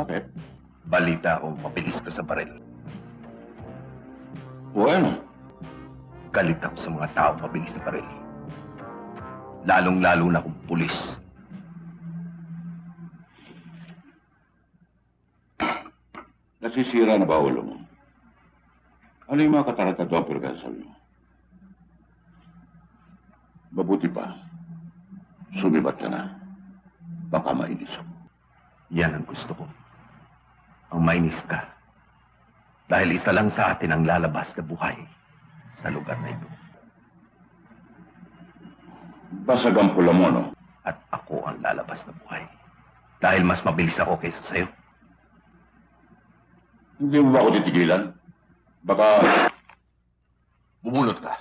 Bakit? Balita akong mabilis ka sa baril. Bueno, Galit ako sa mga tao mabilis sa baril. Lalong-lalo na kung pulis. nasisira na ba ulo mo? Ano yung mga kataratado ang pinagsasabi mo? Mabuti pa. Sumibat ka na. Baka mainis ako. Yan ang gusto ko. Ang mainis ka. Dahil isa lang sa atin ang lalabas na buhay sa lugar na ito. Basag ang pula mo, no? At ako ang lalabas na buhay. Dahil mas mabilis ako kaysa sa'yo. Hindi mo ba ako titigilan? Baka... Bumunot ka.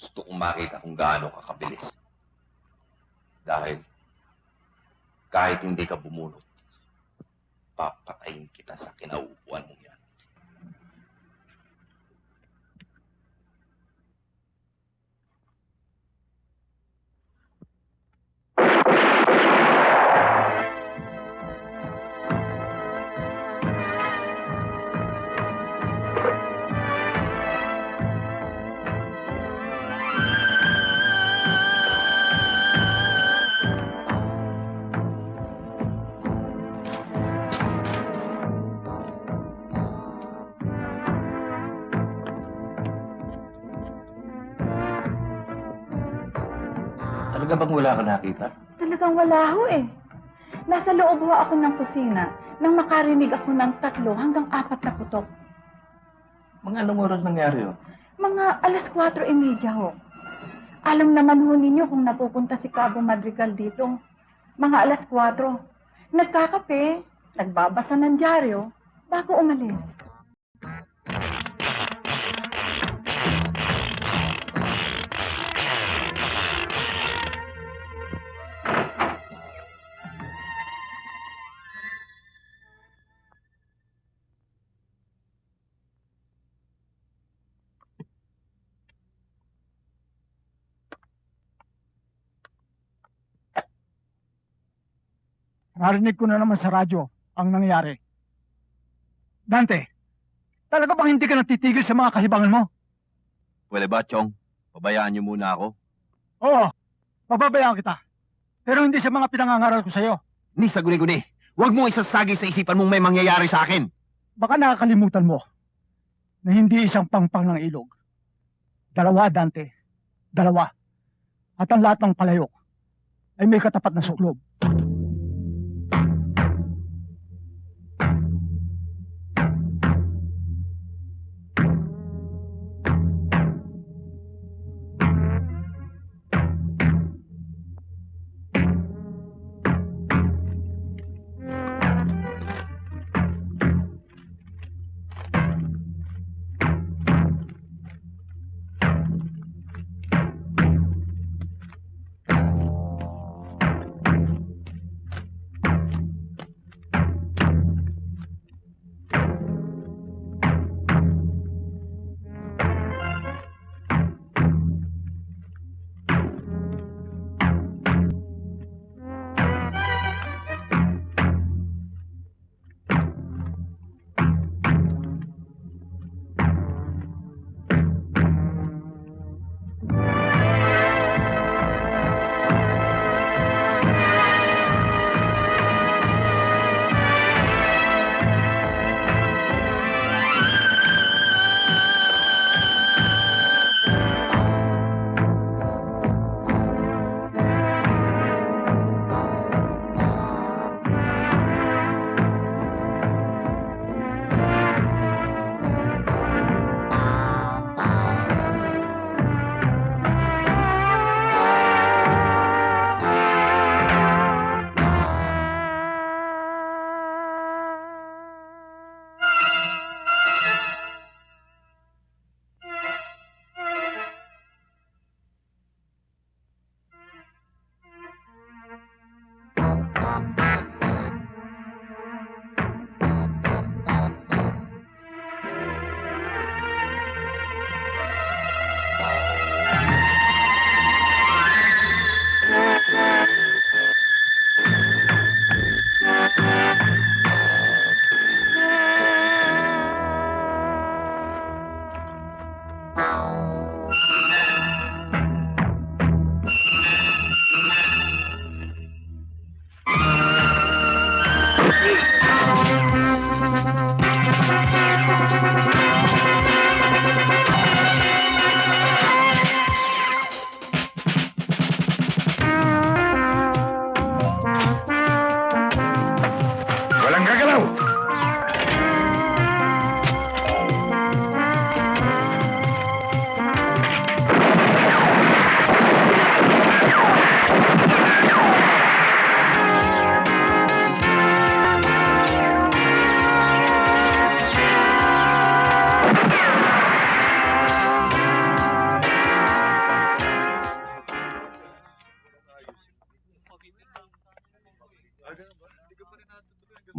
Gusto kong makita kung gaano ka kabilis. Dahil kahit hindi ka bumunot, papatayin kita sa kinauupuan mong yan. Talaga bang wala ka nakita? Talagang wala ho eh. Nasa loob ho ako ng kusina nang makarinig ako ng 3 hanggang 4 na putok. Mga anong oras nangyari yun? Mga alas 4:30 ho. Alam naman ho ninyo kung napupunta si Cabo Madrigal dito. Mga alas 4. Nagkakape, nagbabasa ng dyaryo, bago umalis. Narinig ko na naman sa radyo ang nangyari. Dante, talaga bang hindi ka natitigil sa mga kahibangan mo? Pwede ba, Chong? Pabayaan niyo muna ako. Oo, pababayaan kita. Pero hindi sa mga pinangangaral ko sa'yo. Ni sa guni-guni. Huwag mo isasagi sa isipan mong may mangyayari sa akin. Baka nakakalimutan mo na hindi isang pangpang ng ilog. 2, Dante. 2. At ang lahat ng palayok ay may katapat na suklob.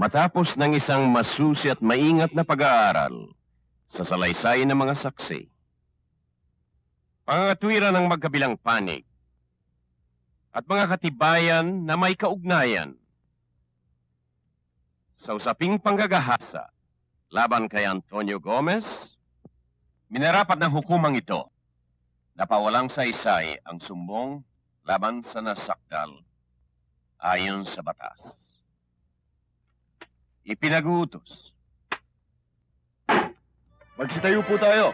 Matapos ng isang masusi at maingat na pag-aaral sa salaysay ng mga saksi, pangangatwiran ng magkabilang panig, at mga katibayan na may kaugnayan sa usaping panggagahasa laban kay Antonio Gomez, minarapat ng hukumang ito na pawalang saysay ang sumbong laban sa nasakdal ayon sa batas. Ipinag-uutos. Magsitayo po tayo.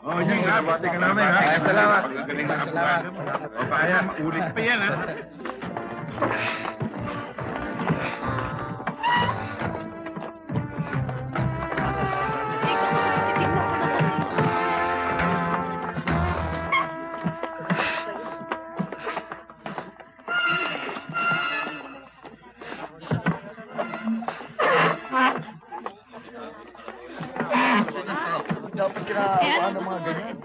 Oh, yun nga. Bati ka namin, ha? Ay, salamat. Magaling na Salamat. abogado. O, kaya ulit pa yan, ha? Dapat kinaawa ng mga ganyan.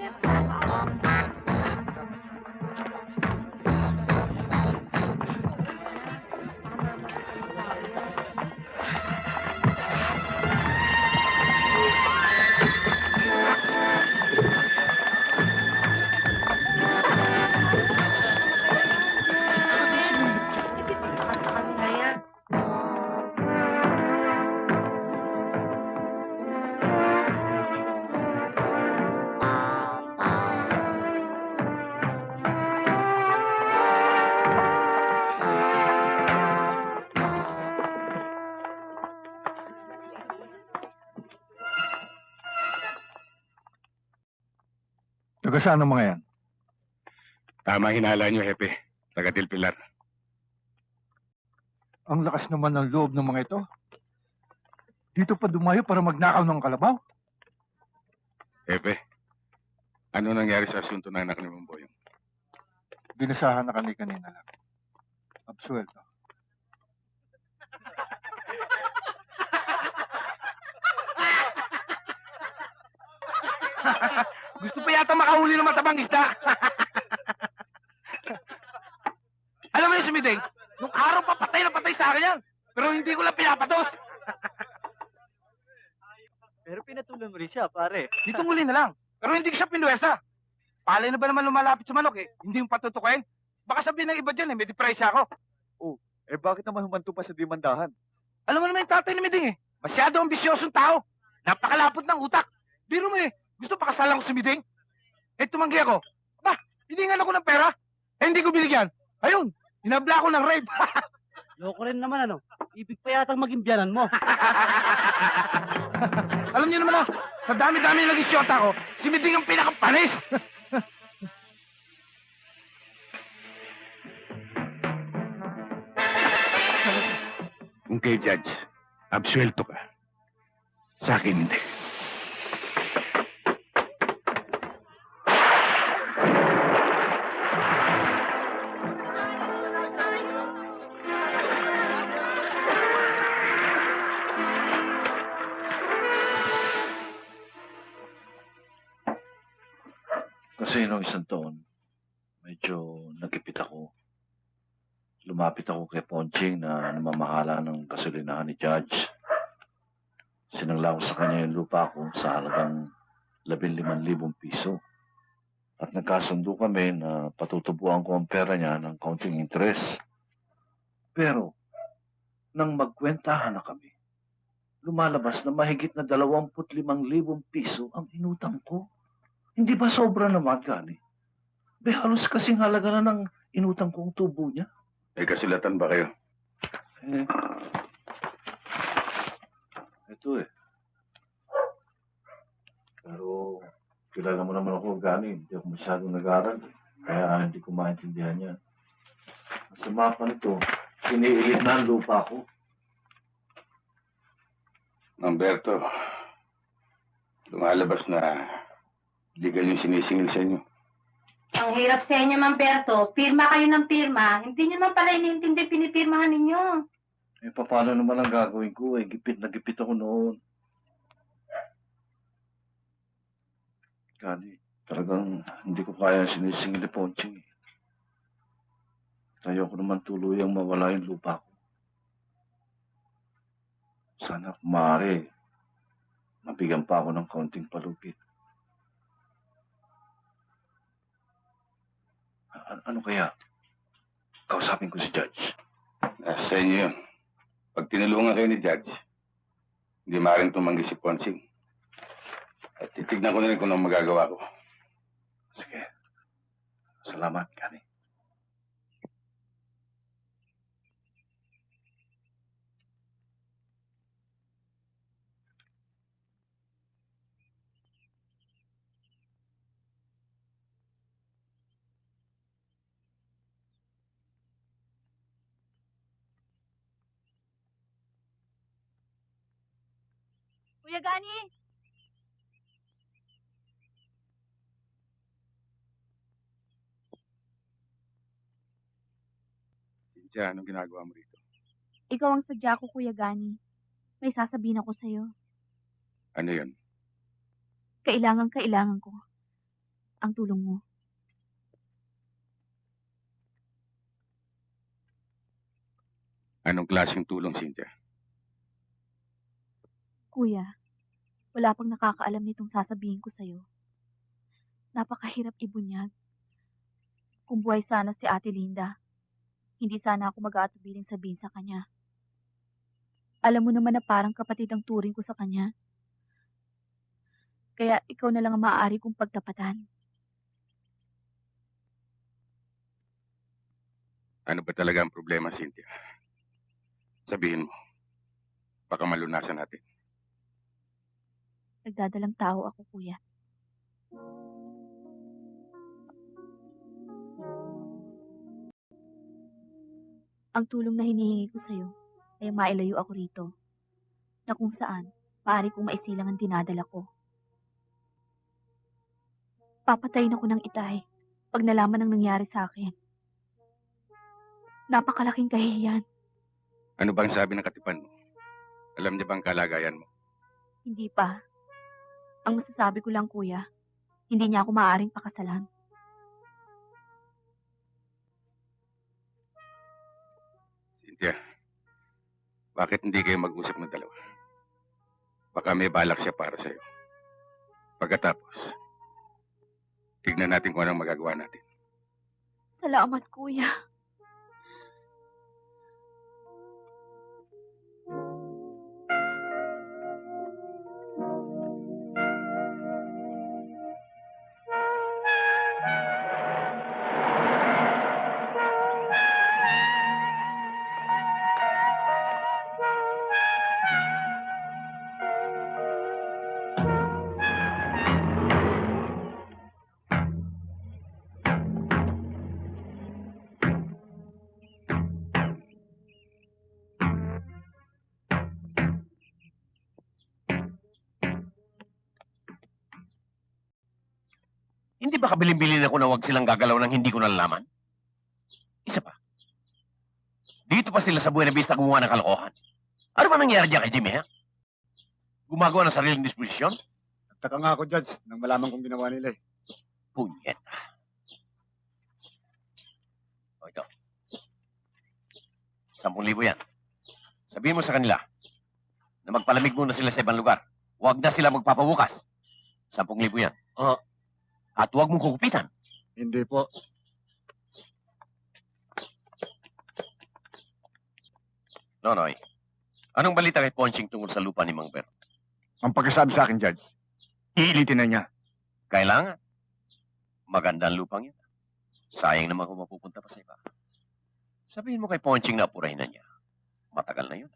Taga saan ang mga yan? Tama hinala niyo, Hepe. Taga Del Pilar. Ang lakas naman ng loob ng mga ito. Dito pa dumayo para magnakaw ng kalabaw. Hepe, ano nangyari sa asunto ng anak ni Mamboyong? Binasahan na kami kanina lang. Absuelto. Gusto pa yata makahuli ng matabang isda. Alam mo yun, Sumideng, nung araw pa patay na patay sa akin yan. Pero hindi ko lang pinapatos. Pero pinatulan mo rin siya, pare. Dito muli na lang. Pero hindi ko siya pinuwesa. Palay na ba naman lumalapit sa manok eh? Hindi yung patutukin. Baka sabihin ng iba dyan eh, may depresya ako. Eh bakit naman humanto pa sa dimandahan? Alam mo naman yung tatay ni Miding eh. Masyado ambisyosong tao. Napakalapot ng utak. Biro mo eh, gusto pakasalan ko si Miding? Eh tumanggi ako. Aba, hiningan ako ng pera. Eh hindi ko binigyan. Ayun, hinabla ko ng rape. Loko rin naman ano. Ibig pa yatang maging biyanan mo. Alam niyo naman sa dami-dami ng isyota ko, si Miding ang pinakapanis. Kung kay Judge, absuelto ka. Sa akin, hindi. Kasi noong isang taon, medyo nagkipit ako. Lumapit ako kay Ponching na namamahala ng gasolinahan ni Judge. Sinangla ko sa kanya yung lupa ko sa halagang 15,000 piso. At nagkasundo kami na patutubuan ko ang pera niya ng counting interest. Pero, nang magkwentahan na kami, lumalabas na mahigit na 25,000 piso ang inutang ko. Hindi ba sobra naman, Gani? Be, halos kasing halaga na ng inutang kong tubo niya. May kasulatan ba kayo? Eh, ito eh. Pero, kilala mo naman ako, Gani. Hindi ako masyadong nag-aaral. Kaya hindi ko maintindihan yan. Sa mapa nito, iniilit na ang lupa ko. Humberto, lumalabas na legal yung sinisingil sa inyo. Ang hirap sa inyo, Mamberto. Pirma kayo ng pirma. Hindi nyo naman pala iniintindi pinipirmahan ninyo. Eh, paano naman ang gagawin ko? Eh, gipit na gipit ako noon. Kani, talagang hindi ko kaya sinisingil ni Ponching. Ayoko naman tuluyang mawala yung lupa ko. Sana kung maaari, mabigyan pa ako ng kaunting palupit. Ano kaya? Kausapin ko si Judge. Sa inyo yun. Pag tinulungan kayo ni Judge, hindi maaaring tumanggi si Ponsing. At titignan ko na rin kung anong magagawa ko. Sige. Salamat, Kani. Kuya Gani! Cynthia, anong ginagawa mo rito? Ikaw ang sadya ko, Kuya Gani. May sasabihin ako sa'yo. Ano yun? Kailangan ko ang tulong mo. Anong klaseng tulong, Cynthia? Kuya, wala pang nakakaalam nitong sasabihin ko sa'yo. Napakahirap ibunyag. Kung buhay sana si Ate Linda, hindi sana ako mag-aatubiling sabihin sa kanya. Alam mo naman na parang kapatid ang turing ko sa kanya. Kaya ikaw na lang ang maaari kong pagtapatan. Ano ba talaga ang problema, Cynthia? Sabihin mo. Baka malunasan natin. Nagdadalang tao ako, Kuya. Ang tulong na hinihingi ko sa'yo ay mailayo ako rito, na kung saan maaari kong maisilang ang dinadala ko. Papatayin ako ng itay pag nalaman ang nangyari sa akin. Napakalaking kahihiyan. Ano bang sabi ng katipan mo? Alam niya bang kalagayan mo? Hindi pa. Ang masasabi ko lang, Kuya, hindi niya ako maaaring pakasalan. Cynthia, bakit hindi kayo mag-usap ng dalawa? Baka may balak siya para sa'yo. Pagkatapos, tignan natin kung anong magagawa natin. Salamat, Kuya. Hindi ba kabilin-bilin ako na wag silang gagalaw ng hindi ko nalalaman? Isa pa. Dito pa sila sa Buena Vista gumawa ng kalokohan. Ano ba nangyari dyan kay Jimmy, ha? Gumagawa ng sariling disposisyon? Nagtaka nga ako, Judge, nang malaman kong ginawa nila eh. Punyet. O ito. 10,000 yan. Sabihin mo sa kanila na magpalamig muna sila sa ibang lugar. Huwag na sila magpapabukas. 10,000 yan. At huwag mong kukupitan. Hindi po. Nonoy, anong balita kay Ponching tungkol sa lupa ni Mang Ber? Ang pagkasabi sa akin, Judge, iilitin na niya. Kailangan. Maganda ang lupang yun. Sayang naman kung mapupunta pa sa iba. Sabihin mo kay Ponching na apurahin na niya. Matagal na yun.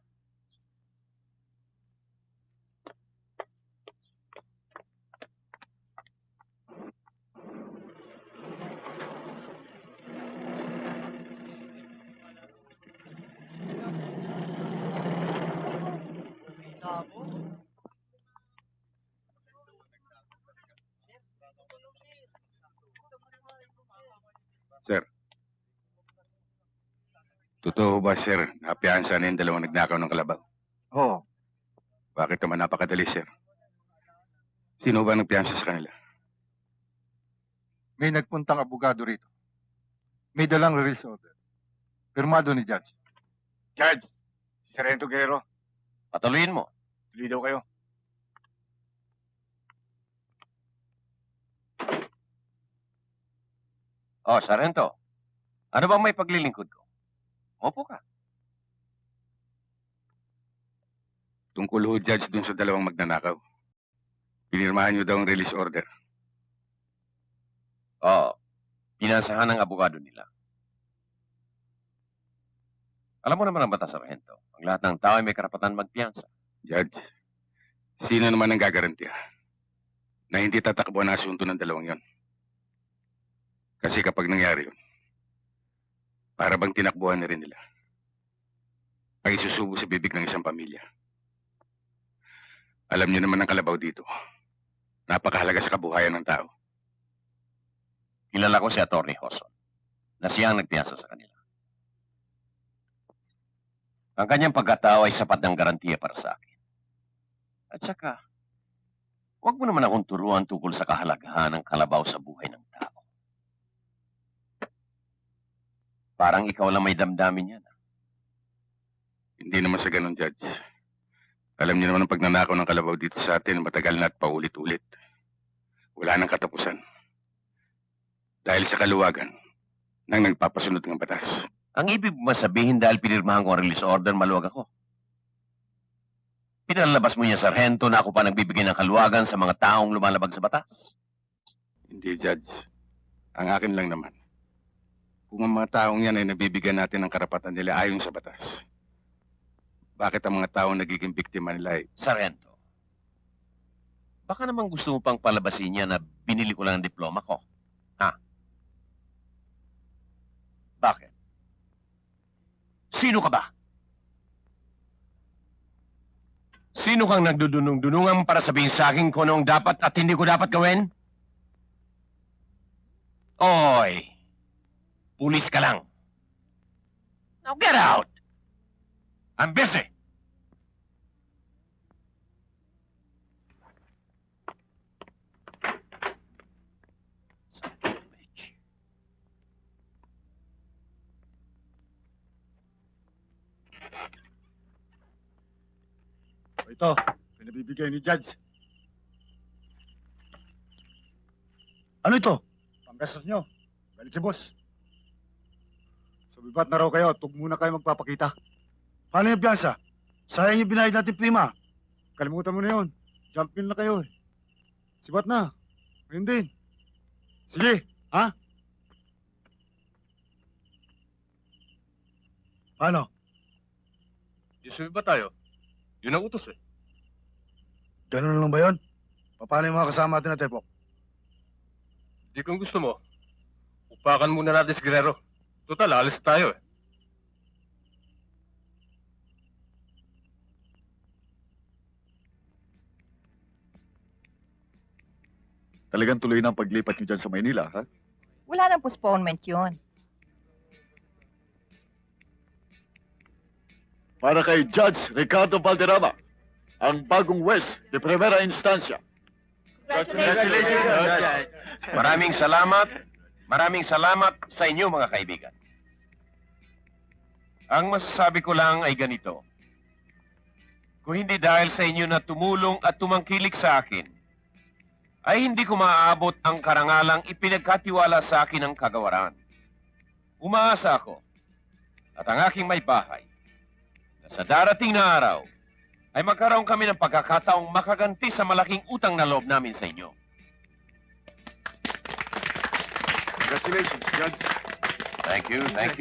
Sir, Totoo ba, sir, napiyansa na yung dalawang nagnakaw ng kalabaw? Oo. Bakit naman napakadali, sir? Sino ba nagpiyansa sa kanila? May nagpuntang abogado rito. May dalang release order. Pirmado ni Judge. Judge, Sargento Guerrero, Patuloyin mo. tuloy daw kayo. Oh, Sargento. Ano bang may paglilingkod ko? Opo ka. Tungkol ho, Judge, dun sa dalawang magnanakaw. Pinirmahan niyo daw ang release order. Oo. Pinasahan ng abogado nila. Alam mo naman ang batas, Sargento. Ang lahat ng tao ay may karapatan magpiyansa. Judge, sino naman ang gagarantiya na hindi tatakbo ang asunto ng dalawang yon? Kasi kapag nangyari yun, para bang tinakbuhan na rin nila ang isusubo sa bibig ng isang pamilya. Alam niyo naman ang kalabaw dito. Napakahalaga sa kabuhayan ng tao. Kilala ko si Atty. Hoson na siya ang nagpiyansa sa kanila. Ang kanyang pagkatao ay sapat ng garantiya para sa akin. At saka, huwag mo naman akong turuan tungkol sa kahalagahan ng kalabaw sa buhay ng tao. Parang ikaw lang may damdamin yan. Hindi naman sa ganun, Judge. Alam niyo naman ang pagnanakaw ng kalabaw dito sa atin matagal na at paulit-ulit. Wala nang katapusan. Dahil sa kaluwagan ng nagpapasunod ng batas. Ang ibig mo sabihin dahil pinirmahan ko ang release order, maluwag ako. Pinalabas mo niya, Sargento, na ako pa nagbibigay ng kaluwagan sa mga taong lumalabag sa batas. Hindi, Judge. Ang akin lang naman. Kung ang mga taong yan ay nabibigyan natin ng karapatan nila ayon sa batas, bakit ang mga taong nagiging biktima nila ay... Sargento, baka naman gusto mo pang palabasin niya na binili ko lang ang diploma ko. Ha? Bakit? Sino ka ba? Sino kang nagdudunong-dunungan para sabihin sa akin kung anong dapat at hindi ko dapat gawin? Oy! Pulis ka lang. Now get out! I'm busy! Ito, pinabibigay ni Judge. Ano ito? Panggastos nyo. Galit si boss. Sumibat na raw kayo. Tug muna kayo magpapakita. Paano yung piyansa? Sayang yung binayad natin prima. Kalimutan mo na yun. Jump in na kayo eh. Sibat na. Ngayon din. Sige, ha? Paano? Sumibat tayo. Yun ang utos eh. Ganun lang ba yun? Paano yung mga kasama natin na Tepok? Di kung gusto mo, upakan muna natin si Guerrero. Total, alis tayo eh. Talagang tuloy na ang paglipat nyo dyan sa Maynila, ha? Wala nang postponement yun. Para kay Judge Ricardo Valderrama, ang bagong West de Primera Instancia. Congratulations, Judge. Maraming salamat sa inyo mga kaibigan. Ang masasabi ko lang ay ganito. Kung hindi dahil sa inyo na tumulong at tumangkilik sa akin, ay hindi ko maaabot ang karangalang ipinagkatiwala sa akin ng kagawaran. Umaasa ako at ang aking may bahay na sa darating na araw ay magkaroon kami ng pagkakataong makaganti sa malaking utang na loob namin sa inyo. Congratulations, Judge. Thank you. Thank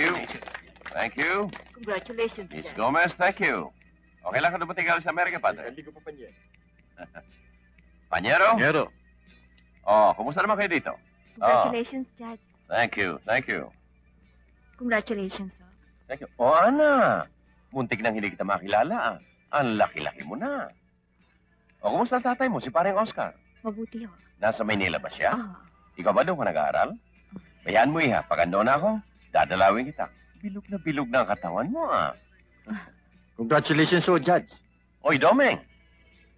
you. Congratulations, Miss Judge. Gomez, thank you. Okay lang ka dumating galing sa Amerika, Padre? Hindi ko pa panye. Panyero? Ngero, Oh, kumusta naman kayo dito? Congratulations, Judge. Thank you. Congratulations, sir. Thank you. Oh, Ana. Muntik nang hindi kita makilala. Ang laki-laki mo na. O, kumusta ang tatay mo, si pareng Oscar? Mabuti ho. Nasa Maynila ba siya? Ah, Ikaw ba doon ka nag-aaral? Bayaan mo iha, pag ando na ako, dadalawin kita. bilog na bilog na ang katawan mo, ah. Congratulations, oh, Judge. Oy, Domeng!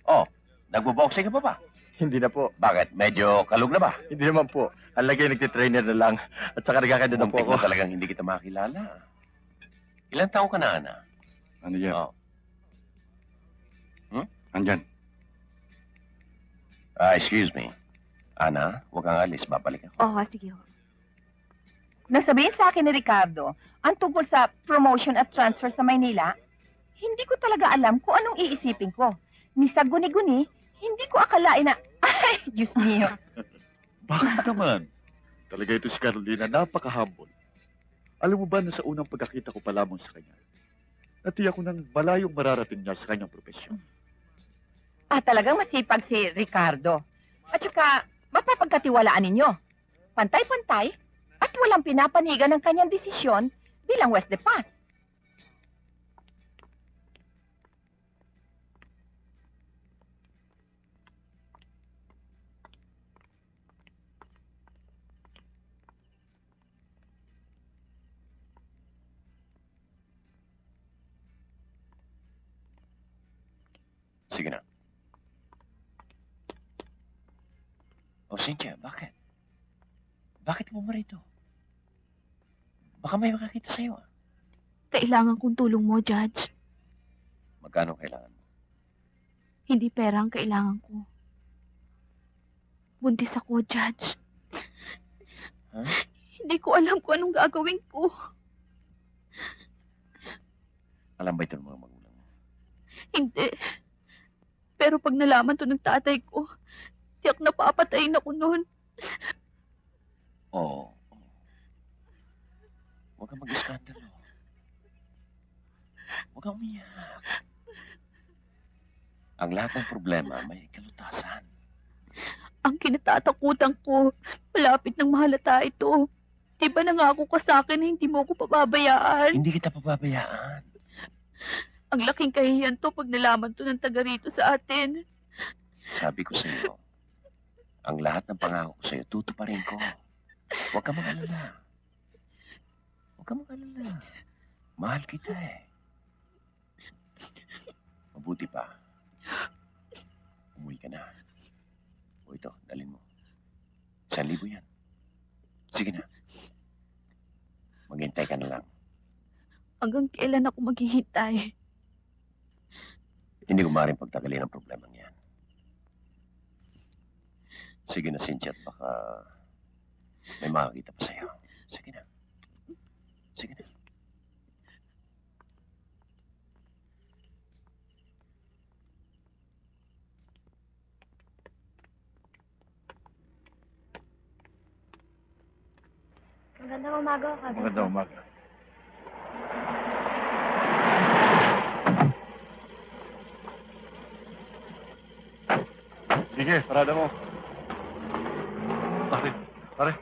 Oh, nagbo-boxing ka pa ba? Hindi na po. Bakit? Medyo kalug na ba? Hindi naman po. Ang lagi nagtitrainer na lang. At saka nagkakanda na po Muntik ako. na talagang hindi kita makilala. Ilang taon ka na, Ana? Ano yan? Oh. Andyan. Excuse me. Ana, huwag kang alis. Babalik ako. Oo, sige ho. Nasabihin sa akin ni Ricardo, ang tungkol sa promotion at transfer sa Maynila, hindi ko talaga alam kung anong iisipin ko. Ni sa guni-guni, hindi ko akalain na, ay, Diyos mio. Bakit naman? Talaga ito si Carolina, napaka-humble. Alam mo ba na sa unang pagkakita ko pa lamang sa kanya, natiyak ko ng malayong mararating niya sa kanyang propesyon. Talagang masipag si Ricardo. At saka, mapapagkatiwalaan ninyo. Pantay-pantay at walang pinapanigan ng kanyang desisyon bilang West de Paz. Sige na. Oh, Cynthia, bakit? Bakit mo rito? Baka may makakita sa'yo, ah. Kailangan kong tulong mo, Judge. Magkano kailangan mo? Hindi pera ang kailangan ko. Buntis ako, Judge. Ha? Hindi ko alam kung anong gagawin ko. Alam ba ito ng mga magulang mo? Hindi. Pero pag nalaman to ng tatay ko, tiyak na papatayin ako noon. Oo. Huwag kang mag-iskandalo. Huwag kang umiyak. Ang lahat ng problema may kalutasan. Ang kinatatakutan ko, malapit ng mahalata ito. Di ba nangako ka sa akin na hindi mo ako pababayaan? Hindi kita pababayaan. Ang laking kahihiyan to pag nalaman to ng taga rito sa atin. Sabi ko sa iyo, ang lahat ng pangako ko sa iyo, tutuparin ko. Huwag kang mag-alala. Huwag kang mag-alala. Mahal kita eh. Mabuti pa. Umuwi ka na. O ito, dalhin mo. 1,000 yan. Sige na. Maghintay ka na lang. Hanggang kailan ako maghihintay? Hindi ko maaaring pagtagalin ang problema niyan. Sige na, Cynthia, at baka may makakita pa sa'yo. Sige na. Sige na. Magandang umaga, Father. Magandang umaga. Sige, parada mo. Bakit? Pare?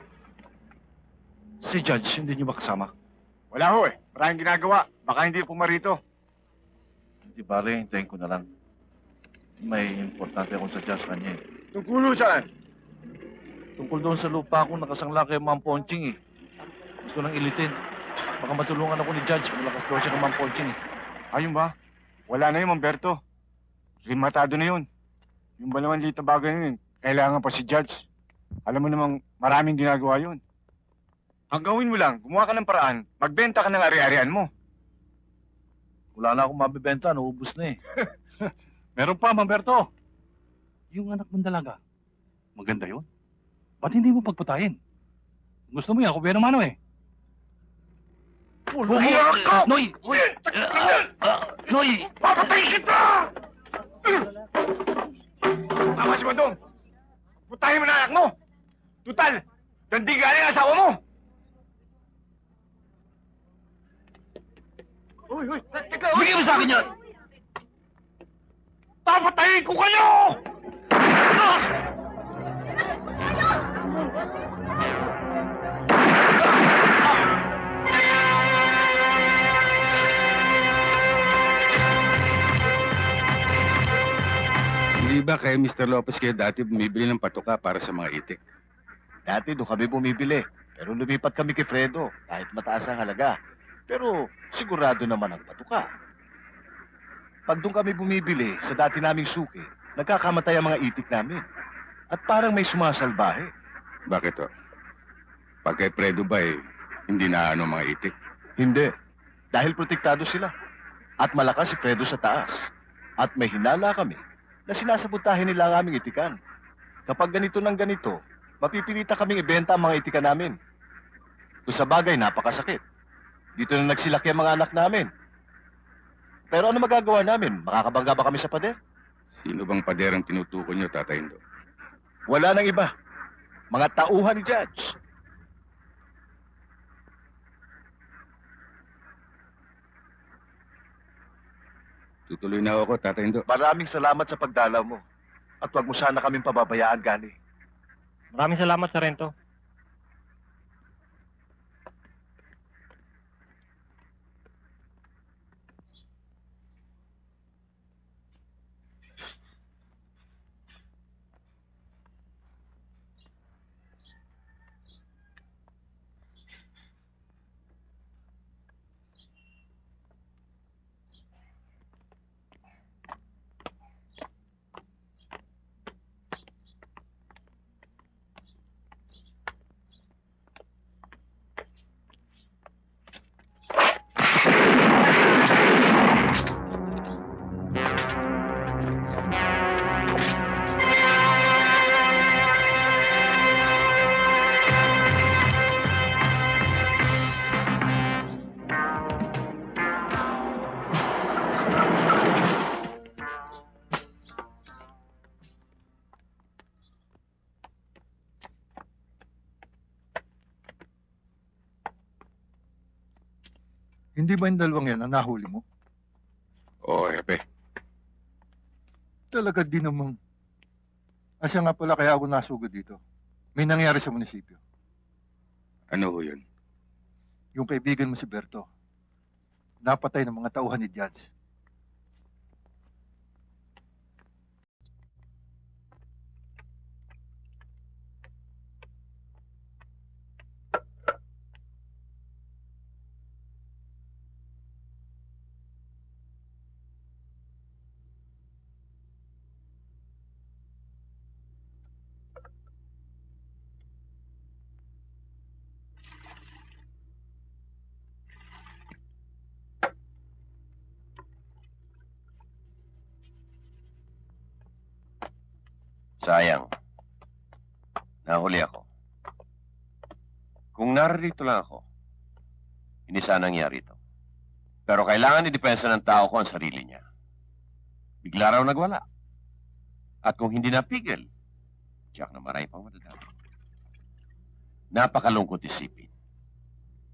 Si Judge, hindi niyo ba kasama? Wala ho eh. Maraming ginagawa. Baka hindi pumarito. Hindi bale, hintayin ko na lang. May importante akong sadya sa kanya eh. Tungkulo saan? Tungkol doon sa lupa akong nakasangla kay Ma'am Ponching eh. Gusto nang ilitin. Baka matulungan ako ni Judge. Malakas daw siya kay Ma'am Ponching eh. Ayun ba? Wala na yun, Mamberto. Rimatado na yun. Yung ba naman liit na bagay na yun, kailangan pa si Judge. Alam mo namang maraming ginagawa yun. Ang gawin mo lang, gumawa ka ng paraan, magbenta ka ng ari-arian mo. Wala na akong mabibenta. Naubos na eh. Meron pa, Mamberto. Yung anak mong dalaga. Maganda yun. Ba't hindi mo pagpatayin? Gusto mo yan, kuya ng mano eh. Noy! Noy! Papatayin kita! Tama si Bandong! Putahin mo na anak mo! Tutal, dandi galing ang asawa mo! Uy! Teka! Bigyan mo sa akin yan! Papatayin ko kayo! Hindi ba kay Mr. Lopez kayo dati bumibili ng patuka para sa mga itik? Dati doon kami bumibili. Pero lumipat kami kay Fredo. Kahit mataas ang halaga. Pero sigurado naman ang patuka. Pag doon kami bumibili sa dati naming suki, nagkakamatay ang mga itik namin. At parang may sumasalbahe. Bakit to? Pag kay Fredo ba hindi na ano mga itik? Hindi. Dahil protektado sila. At malakas si Fredo sa taas. At may hinala kami na sinasabotahin nila ang aming itikan. Kapag ganito ng ganito, mapipilita kaming ibenta ang mga itikan namin. Kung sa bagay, napakasakit. Dito na nagsilaki ang mga anak namin. Pero ano magagawa namin? Makakabangga ba kami sa pader? Sino bang pader ang tinutukoy niyo, Tatay Indo? Wala nang iba. Mga tauhan ni Judge. Tutuloy na ako, Tatay Indo. Maraming salamat sa pagdalaw mo. At huwag mo sana kaming pababayaan, Gani. Maraming salamat, Sarento. Hindi ba yung dalawang yan ang nahuli mo? Oo, Hepe. Talaga di namang... Asya nga pala kaya ako nasugod dito. May nangyari sa munisipyo. Ano ho yun? Yung kaibigan mo si Berto. Napatay ng mga tauhan ni Judge. Sayang. Nahuli ako. Kung naririto lang ako, hindi sana nangyari ito. Pero kailangan i-depensa ng tao ko ang sarili niya. Bigla raw nagwala. At kung hindi napigil, tiyak na marami pang madadami. Napakalungkot isipin.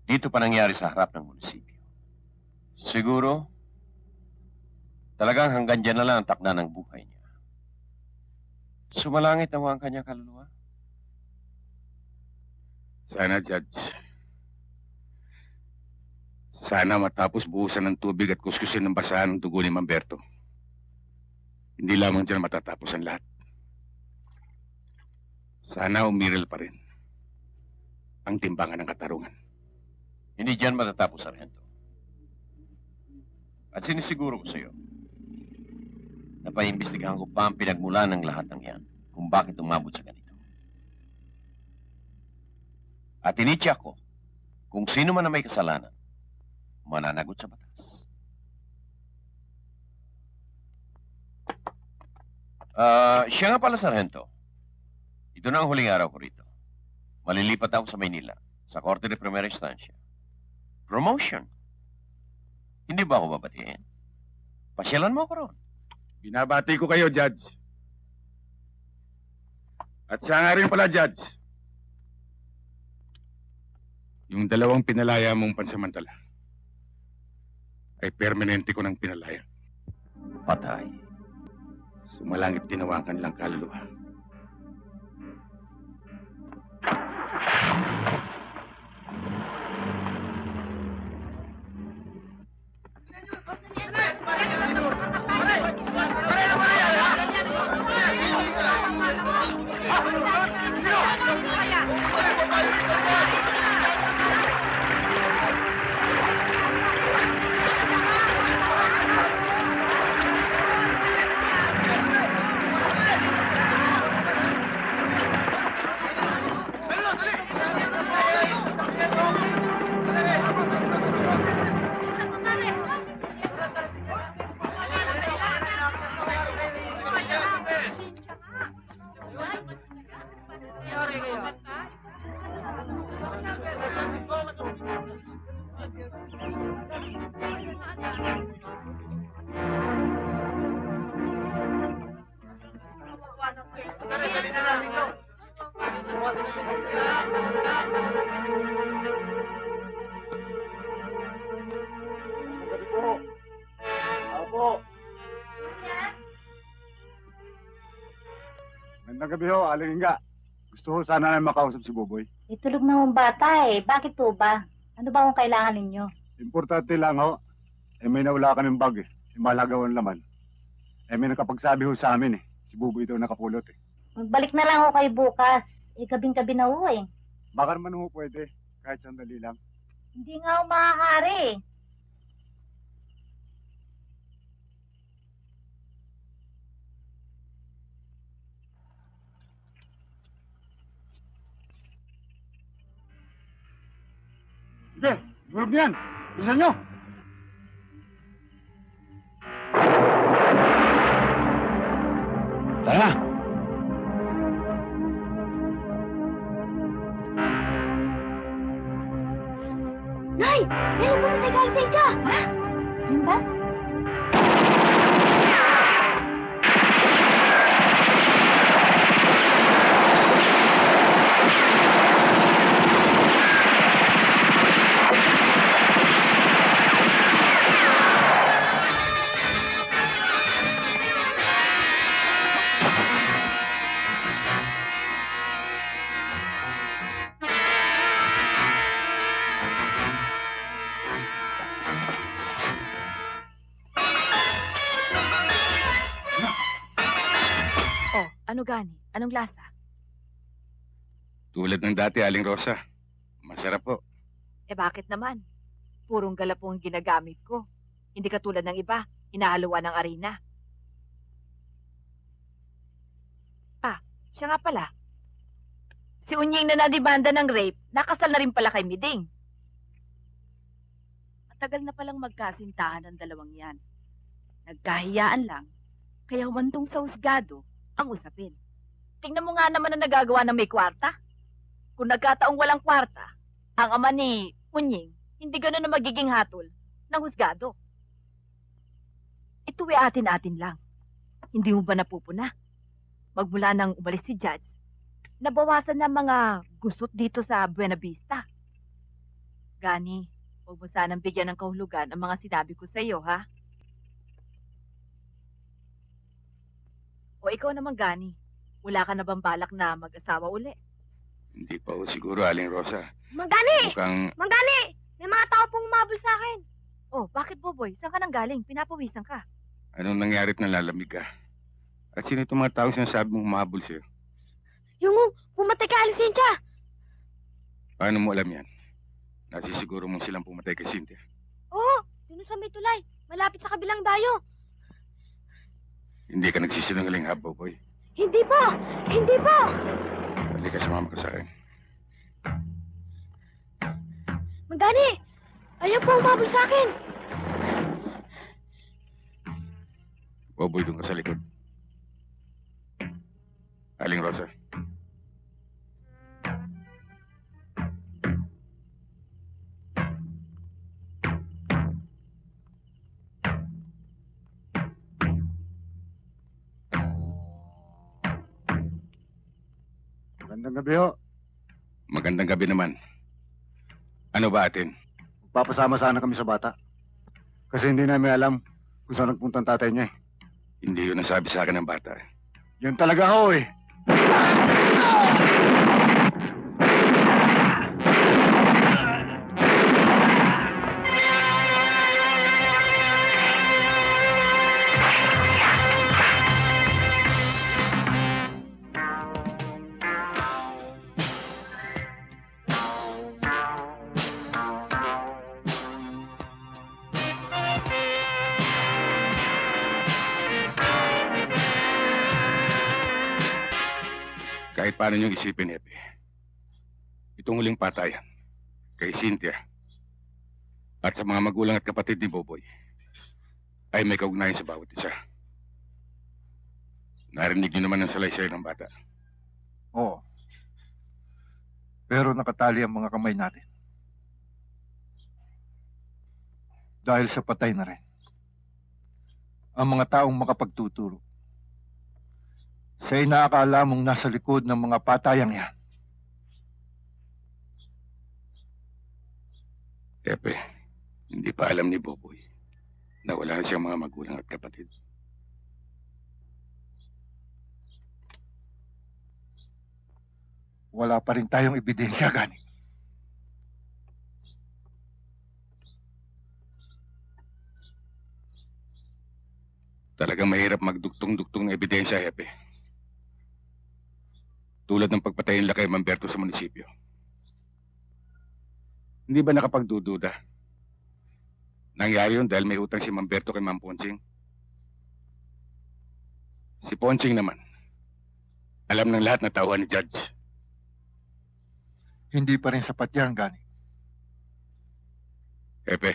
Dito pa nangyari sa harap ng munisipyo. Siguro, talagang hanggang dyan na lang ang takna ng buhay niya. Sumalangit na ang kanyang kaluluwa. Sana, Judge. Sana matapos buhusan ng tubig at kuskusin ng basahan ng dugo ni Mamberto. Hindi lamang dyan matatapos ang lahat. Sana umiril pa rin ang timbangan ng katarungan. Hindi dyan matatapos, Sargento. At sinisiguro ko sa iyo, napaimbestigahan ko pa ang pinagmula ng lahat ng yan kung bakit umabot sa ganito. At tinitya ko kung sino man na may kasalanan, mananagot sa batas. Siya nga pala, Sargento. Ito na ang huling araw ko rito. Malilipat ako sa Maynila, sa Korte de Primera Instancia. Promotion. Hindi ba ako babatiin? Pasyalan mo ako roon. Binabati ko kayo, Judge. At siya nga rin pala, Judge. Yung dalawang pinalaya mong pansamantala ay permanente ko ng pinalaya. Patay. Sumalangit ginawa ang kanilang kaluluwa. Gabi po. Apo. Magandang gabi ho, Aling Inga. Gusto ko sana na makausap si Buboy. Itulog na ang bata eh. Bakit po ba? Ano ba kung kailangan ninyo? Importante lang ho. May nawala ka ng bag eh. Malagawan laman. May nakapagsabi ho sa amin eh. Si Buboy daw nakapulot eh. Magbalik na lang ako kayo bukas. Gabing-gabi na ho eh. Baka naman ho pwede. Kahit sandali lang. Hindi nga ako makakari eh. Sige, gulog niyan. Bilisan nyo. Tara. Nay! Meron mo na tayo lisensya! Ha? Yun ba? Oh, ano gani? Anong lasa? Tulad ng dati, Aling Rosa. Masarap po. Eh bakit naman? Purong galapong ang ginagamit ko. Hindi katulad ng iba, inahaluan ng arena. Siya nga pala. Si Unying na nadibanda ng rape, nakasal na rin pala kay Miding. Matagal na palang magkasintahan ng dalawang yan. Nagkahiyaan lang, kaya humantong sa husgado ang usapin. Tingnan mo nga naman ang nagagawa ng may kwarta. Kung nagkataong walang kwarta, ang ama ni Unying, hindi gano'n na magiging hatol ng husgado. Ito atin-atin lang. Hindi mo ba napupuna? Magmula nang umalis si Judge, nabawasan na mga gusot dito sa Buena Vista. Gani, huwag mo sanang bigyan ng kahulugan ang mga sinabi ko sa iyo, ha? O ikaw naman, Gani, wala ka na bang balak na mag-asawa uli? Hindi pa ho siguro, Aling Rosa. Manggani! Mukhang Manggani! May mga tao pong umabol sa akin. Oh, bakit, Boboy? Saan ka nang galing? Pinapawisan ka. anong nangyari at nalalamig ka? At sino itong mga tao sinasabi mong humahabol sa'yo? Yung pumatay ka lisensya. Paano mo alam yan? Nasisiguro mong silang pumatay kay Cynthia. Oo, dun sa may tulay. Malapit sa kabilang dayo. Hindi ka nagsisinungaling, ha, Boboy? Hindi po! Hindi po! Halika, sumama ka sa akin. Manggani! Ayaw po umabol sa akin. Boboy, doon ka sa likod. Aling Rosa. Magandang gabi ho. Magandang gabi naman. Ano ba atin? Magpapasama sana kami sa bata. Kasi hindi namin alam kung saan nagpunta ang tatay niya eh. Hindi yun nasabi sa akin ng bata. Yan talaga ho eh. Kahit paano niyong isipin, Epe. Itong huling patayan kay Cynthia at sa mga magulang at kapatid ni Boboy ay may kaugnayan sa bawat isa. Narinig niyo naman ang salaysay ng bata. Oo. Pero nakatali ang mga kamay natin. Dahil sa patay na rin. Ang mga taong makapagtuturo. Sa inaakala mong nasa likod ng mga patayang yan Hepe, hindi pa alam ni Boboy na wala na siyang mga magulang at kapatid. Wala pa rin tayong ebidensya, Gani. Talagang mahirap magduktong-duktong ng ebidensya, Hepe. Tulad ng pagpatayin nila kay Mamberto sa munisipyo. Hindi ba nakapagdududa? Nangyari yun dahil may utang si Mamberto kay Ma'am Ponching. Si Ponching naman, alam ng lahat na tauhan ni Judge. Hindi pa rin sapat yan, Gani. Hepe,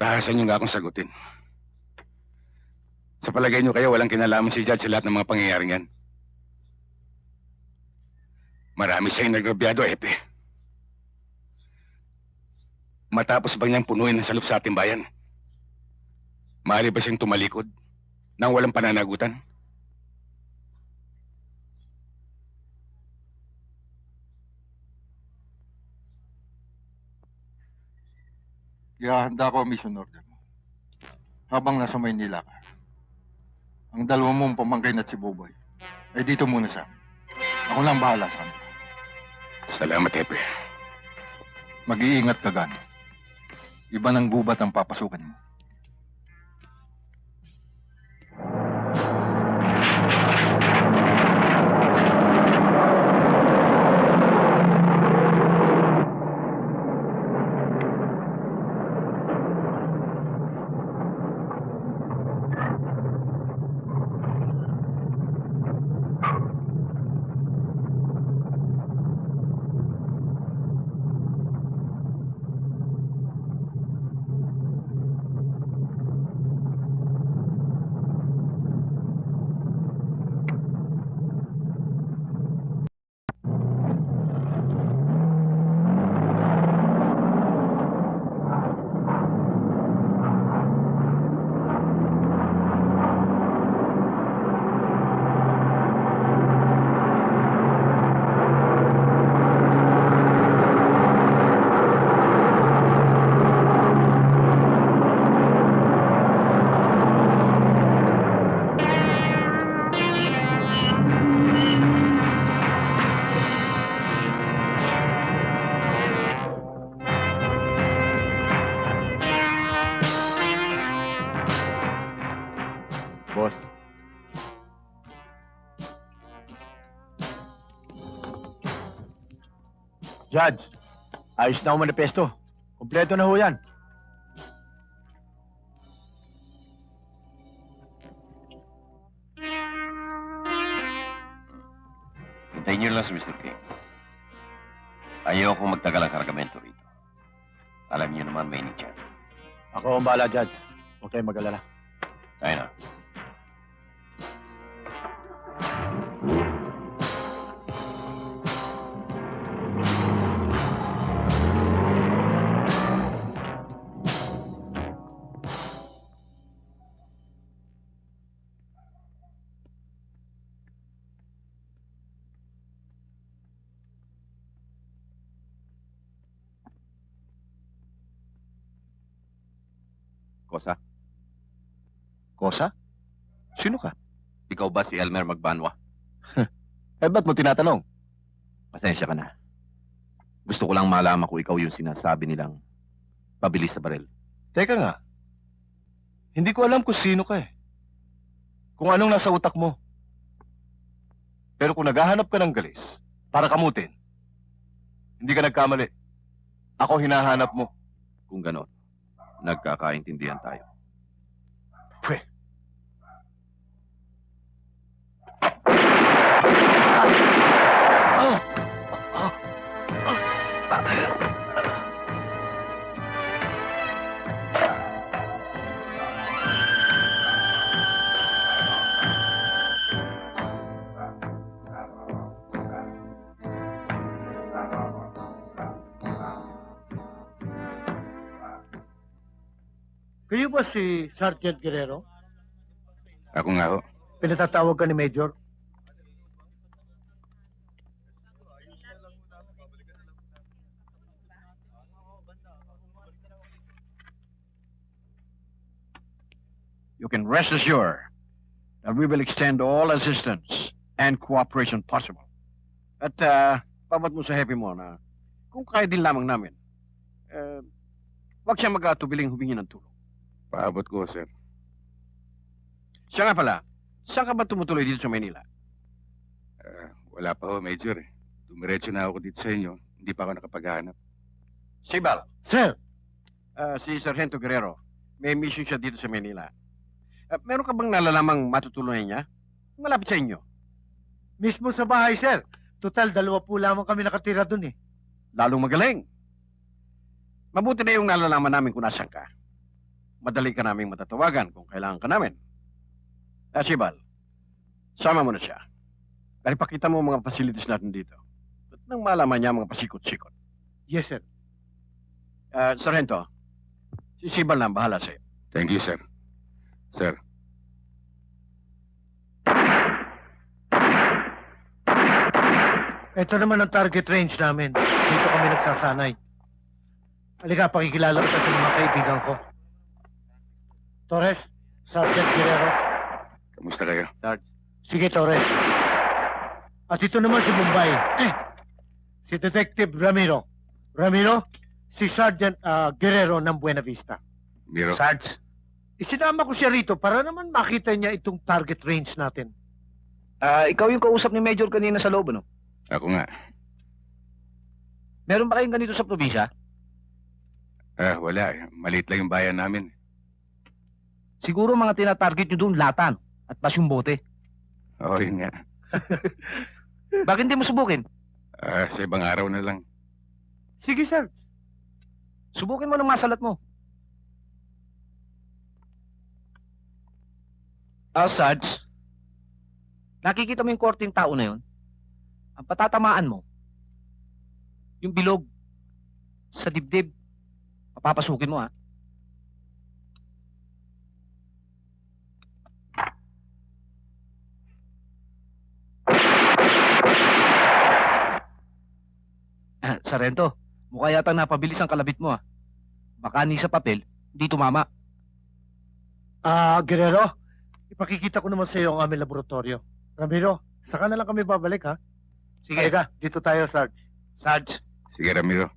tahasan niyo nga akong sagutin. Sa palagay niyo kaya walang kinalaman si Judge sa lahat ng mga pangyayaring yan? Marami siyang nagrabyado, Hepe. Matapos ba niyang punuin ng salop sa ating bayan? Maaari ba siyang tumalikod nang walang pananagutan? Ihahanda ko ang mission order mo. Habang nasa Maynila ka, ang dalawa mong pamangkin at si Boboy ay dito muna sa amin. Ako lang bahala sa kanila. Salamat, Hepe. Mag-iingat ka, Gani. Iba ng gubat ang papasukan mo. Boss. Judge, ayos na ang manifesto. Kompleto na ho yan. Hintayin niyo lang si Mr. King. Ayaw akong magtagal ang kargamento rito. Alam niyo naman may init yan. Ako ang bahala, Judge. Huwag kayong mag-alala. Tayo na. Kosa? Kosa? Sino ka? Ikaw ba si Elmer Magbanwa? Eh, ba't mo tinatanong? Pasensya ka na. Gusto ko lang malaman kung ikaw yung sinasabi nilang pabilis sa baril. Teka nga. Hindi ko alam kung sino ka eh. Kung anong nasa utak mo. Pero kung naghahanap ka ng galis para kamutin, hindi ka nagkamali. Ako hinahanap mo. Kung ganon, nagkakaintindihan tayo. Pwe. Kayo ba si Sergeant Guerrero? Ako nga ho. Pinatatawag ka ni Major? You can rest assured that we will extend all assistance and cooperation possible. At pabat mo sa Happy mo na kung kaya din lamang namin, huwag siya mag-atubiling humingi ng tulong. Paabot ko, sir. Siya nga pala, saan ka ba tumutuloy dito sa Maynila? Wala pa ho, Major. Dumiretso na ako dito sa inyo. Hindi pa ako nakapaghahanap. Sibal, Sir, si Sargento Guerrero, may mission siya dito sa Maynila. Meron ka bang nalalamang matutulungan niya? Malapit sa inyo. mismo sa bahay, sir. Total, 2 po lamang kami nakatira dun eh. Lalong magaling. Mabuti na yung nalalaman namin kung nasan ka. Madali ka naming matatawagan kung kailangan ka namin. Sibal, sama mo na siya. Dahil pakita mo ang mga facilities natin dito. At nang malaman niya mga pasikot-sikot. Yes, sir. Sargento, si Sibal na ang bahala sa'yo. Thank you, sir. Sir. Ito naman ang target range namin. Dito kami nagsasanay. Halika, pakikilala kita sa mga kaibigan ko. Torres, Sergeant Guerrero. Kamusta kayo? Sige, Torres. At ito naman si Bombay. Si Detective Ramiro. Ramiro, si Sergeant Guerrero ng Buena Vista. Miro? Sarge, isinama ko siya rito para naman makita niya itong target range natin. Ikaw yung kausap ni Major kanina sa loob, ano? Ako nga. Meron ba kayong ganito sa probinsya? Wala. Maliit lang yung bayan namin. Siguro mga tinatarget nyo doon, latan at pasyong bote. Oo, yun nga. Bakit hindi mo subukin? Sa ibang araw na lang. Sige, sir. Subukin mo ng masalat mo. Sarge, nakikita mo yung korting tao na yun? Ang patatamaan mo, yung bilog sa dibdib, papapasukin mo, ha? Sargento, mukha yata napabilis ang kalabit mo, ha? Baka ni sa papel, hindi tumama. Guerrero, ipakikita ko naman sa iyo ang aming laboratorio. Ramiro, saka na lang kami babalik, ha? Sige. Halika, dito tayo, Sarge. Sarge, Sige, Ramiro.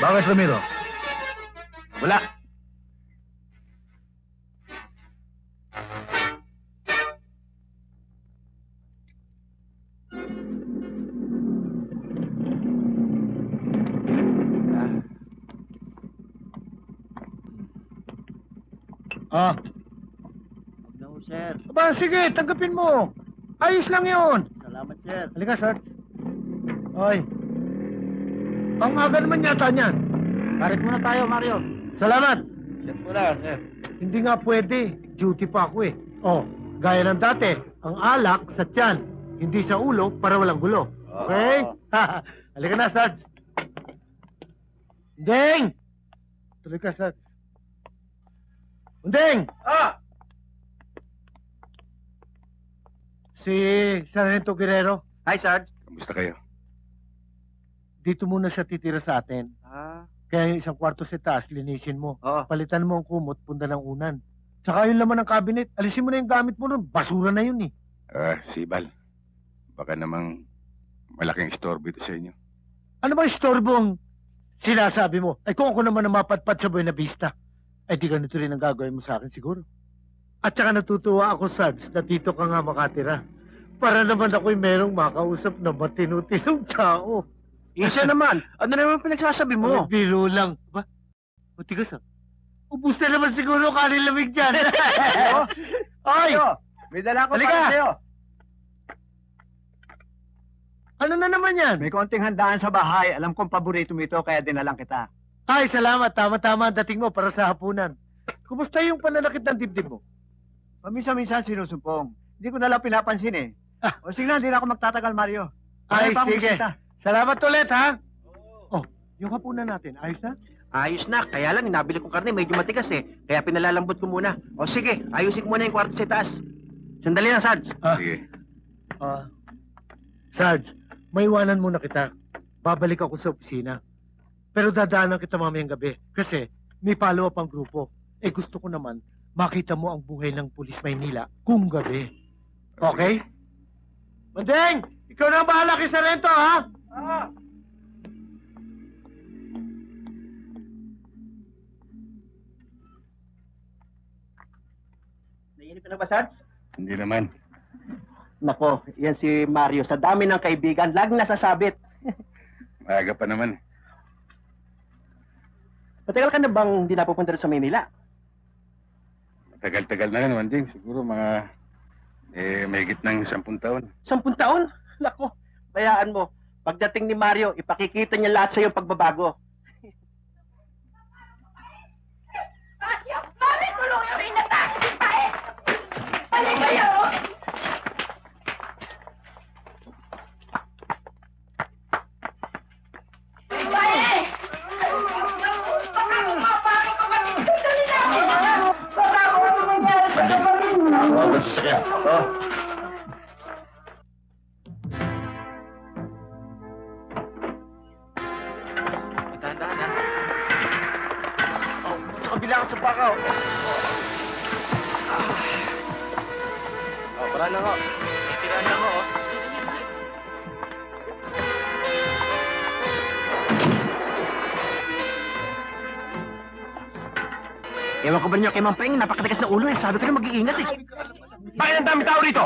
Bakit, Ramiro? wala. Sir. Aba, sige, tanggapin mo. Ayos lang yun. Salamat, sir. Halika, Sarge. Hoy. Ang aga naman yata niyan. Parit muna tayo, Mario. Salamat. Sir muna, sir. Hindi nga pwede. Duty pa ako eh. Oh, gaya ng dati. Ang alak sa tiyan. Hindi sa ulo para walang gulo. Okay? Halika na, Sarge. Undeng! Tuloy ka, Sarge. Undeng! Si Sargento Guerrero. Hi, Sarge. Kamusta kayo? Dito muna siya titira sa atin. Kaya yung isang kwarto sa taas, linisin mo. Oo. Palitan mo ang kumot, punda ng unan. Tsaka yung laman ng cabinet, alisin mo na yung gamit mo nun. Basura na yun eh. Sibal. Baka namang malaking istorbo ito sa inyo. Ano ba istorbong sinasabi mo? Ay kung ako naman ang mapatpat sa Buena Vista, ay di ganito rin ang gagawin mo sa akin siguro. At saka natutuwa ako, Sarge, na dito ka nga makatira. Para naman ako'y merong makausap na matinu-tinong tao. Isa naman. Ano naman pinagsasabi mo? Ay, biro lang. Ba? Matigas ah. Ubus na naman siguro kanilamig dyan. Ay! May dala ko Halika! para sa'yo. Ano na naman yan? May konting handaan sa bahay. Alam kong paborito mo ito, kaya dinalang kita. Ay, salamat. Tama-tama ang dating mo para sa hapunan. Kumusta yung pananakit ng dibdib mo? Paminsan-minsan sinusumpong. Hindi ko na lang pinapansin eh. O sige na, hindi na ako magtatagal, Mario. Ay, Marami pa akong sige. bisita. Salamat ulit, ha? Oh, yung hapunan natin, ayos na? Ayos na, kaya lang inabili kong karne medyo matigas eh. Kaya pinalalambot ko muna. O sige, ayusin ko muna yung kwarto sa taas. Sandali lang, Sarge. Sige. Sarge, may iwanan muna kita. Babalik ako sa opisina. Pero dadaanan kita mamayang gabi. Kasi may follow-up ang grupo. Eh gusto ko naman makita mo ang buhay ng Pulis Maynila kung gabi. Okay? Mandeng! Ikaw na ang bahala kay Sarento, ha? Nainip ka na ba, Sarge? Hindi naman. Nako, yan si Mario. Sa dami ng kaibigan, laging nasasabit. Maaga pa naman. Matagal ka na bang hindi napupunta rin sa Maynila? Tagal-tagal na yan, Wanding. Siguro mga, mahigit ng 10 taon. 10 taon? Nako, bayaan mo. Pagdating ni Mario, ipakikita niya lahat sa iyo pagbabago. Bakit tulong yung inatake si Pae? Balik kayo! Pae! Baka kumapasok ka kami! Dali na! Baka kung ano mangyari sa kapatid mo! Sa kabila ka sa bakaw. Para na ko. Tira na ko. Ewan ko ba niyo kay Mampeng, napakatigas na ulo eh. Sabi ko na mag-iingat eh. Bakit ang dami tao rito?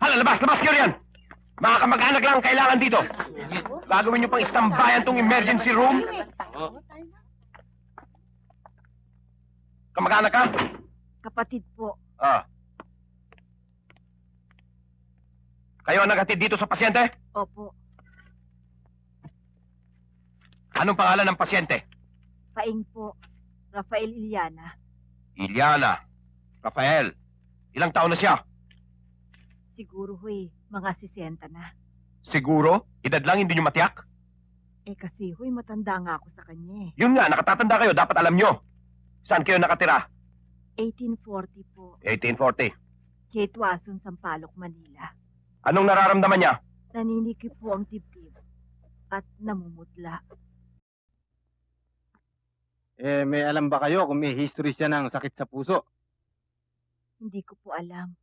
Hala, labas kayo riyan! Mga kamag-anak lang ang kailangan dito. Gagawin niyo pang isang bayan tong emergency room? Kamag-anak ka? Kapatid po. Kayo ang naghatid dito sa pasyente? Opo. Anong pangalan ng pasyente? Paing po. Rafael Iliana. Iliana. Rafael. Ilang taon na siya? Siguro huy, mga 60 na. Siguro? Edad lang hindi niyo matiyak? Eh kasi huy, matanda nga ako sa kanya eh. Yun nga, nakatatanda kayo. Dapat alam nyo. Saan kayo nakatira? 1840 po. 1840. Chetwason, Sampaloc, Manila. Anong nararamdaman niya? Naninikip po ang dibdib at namumutla. May alam ba kayo kung may history siya ng sakit sa puso? Hindi ko po alam.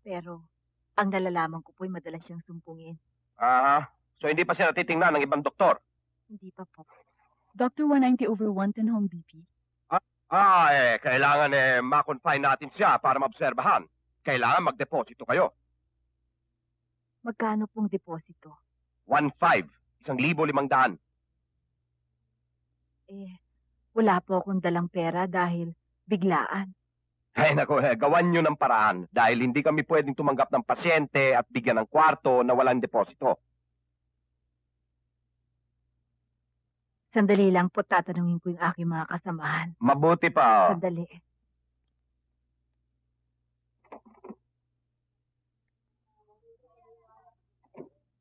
Pero ang nalalaman ko po'y madalas siyang sumpungin. So hindi pa siya natitingnan ng ibang doktor? Hindi pa po. Dr. 190/110 home BP. Kailangan ma-confine natin siya para maobserbahan. Kailangan mag-deposito kayo. Magkano pong deposito? 1,500. 1,500. Wala po akong dalang pera dahil biglaan. Ay nako, gawan nyo ng paraan dahil hindi kami pwedeng tumanggap ng pasyente at bigyan ng kwarto na walang deposito. Sandali lang po, tatanungin ko yung aking mga kasamahan. Mabuti pa. Sandali.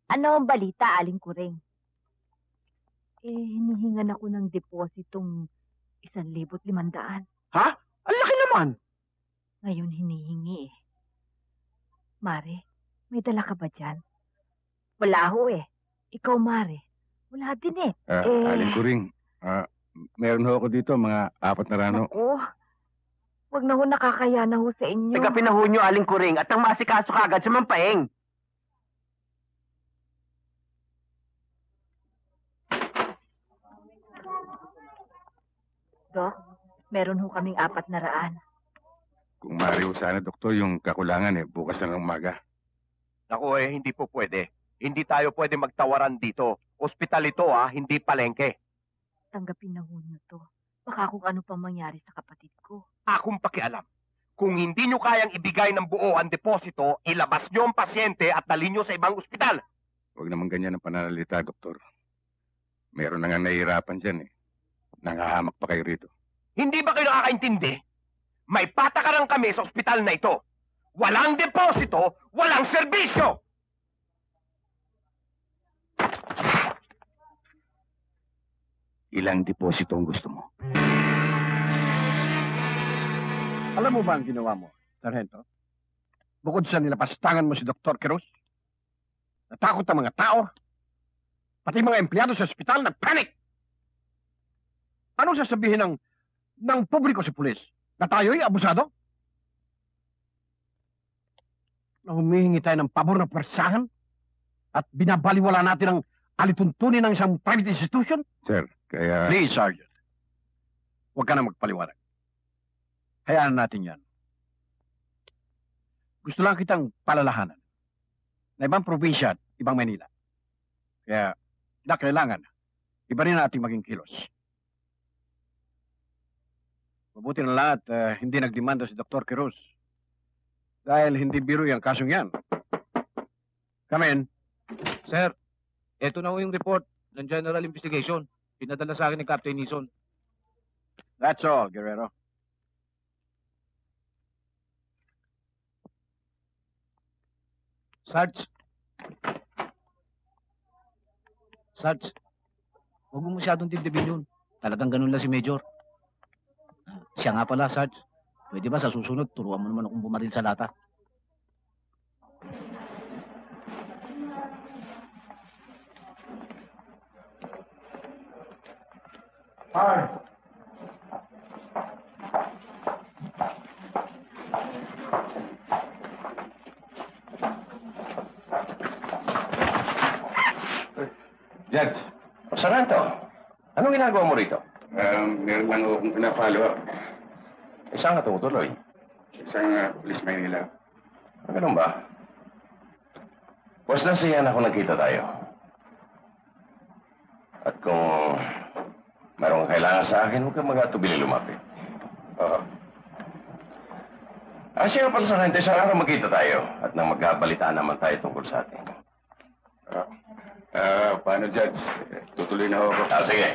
Ano ang balita, Aling Kuring? Hinihingan ako ng depositong 1,500. Ha? Ang laki naman! Ngayon hinihingi eh. Mare, may dala ka ba dyan? Wala ho eh. Ikaw, Mare. Wala din eh. Aling Kuring, meron ho ako dito, mga 4 na rano. Oo. Huwag na ho, nakakaya na ho sa inyo. Taga pinahunyo, Aling Kuring, at ang masikaso kagad sa Mampaeng. Dok, meron ho kaming 400. Kung maaari ho sana, doktor, yung kakulangan bukas na ng umaga. Naku hindi po pwede. Hindi tayo pwede magtawaran dito. Ospital ito hindi palengke. Tanggapin na ho nyo to. Baka kung ano pang mangyari sa kapatid ko. Akong pakialam. Kung hindi nyo kayang ibigay ng buo ang deposito, ilabas nyo ang pasyente at dalhin nyo sa ibang ospital. Huwag naman ganyan ang pananalita, doktor. Meron na nga nahihirapan dyan Nangahamak pa kayo rito. Hindi ba kayo nakakaintindi? may patakaran kami sa ospital na ito. Walang deposito, walang serbisyo! Ilang deposito ang gusto mo? Alam mo ba ang ginawa mo, Sargento? Bukod sa nilapastangan mo si Dr. Cruz, natakot ang mga tao, pati mga empleyado sa ospital nagpanik. Anong sasabihin ng publiko sa pulis? Na tayo'y abusado? Na humihingi tayo ng pabor na persahan? At binabaliwala natin ang alituntunin ng isang private institution? Sir, kaya... Please, Sergeant. Huwag ka na magpaliwanag. Hayaan natin yan. Gusto lang kitang palalahanan na ibang probinsya at ibang Manila. Kaya, kailangan, iba rin natin maging kilos. Mabuti na lahat, hindi nagdemanda si Dr. Cruz. Dahil hindi biro yung kasong yan. Come in. Sir, eto na ho yung report ng General Investigation. Pinadala sa akin ni Captain Nison. That's all, Guerrero. Sarge, huwag mo masyadong dibdibin yun. Talagang ganun lang si Major. Siya nga pala, Sarge. Pwede ba sa susunod, turuan mo naman akong bumaril sa lata? Hi. Judge, Sargento, anong ginagawa mo rito? meron lang akong pina-follow up. Isang natutuloy. Isang Police Manila. Ganun ba? Pues nasiyan ako nagkita tayo. At kung mayroong kailangan sa akin, huwag kang mag-atubili lumapit. Oo. Siya pala sa rente, isang araw magkita tayo at nang magkabalitaan naman tayo tungkol sa atin. Paano, Judge? Tutuloy na ako. Sige.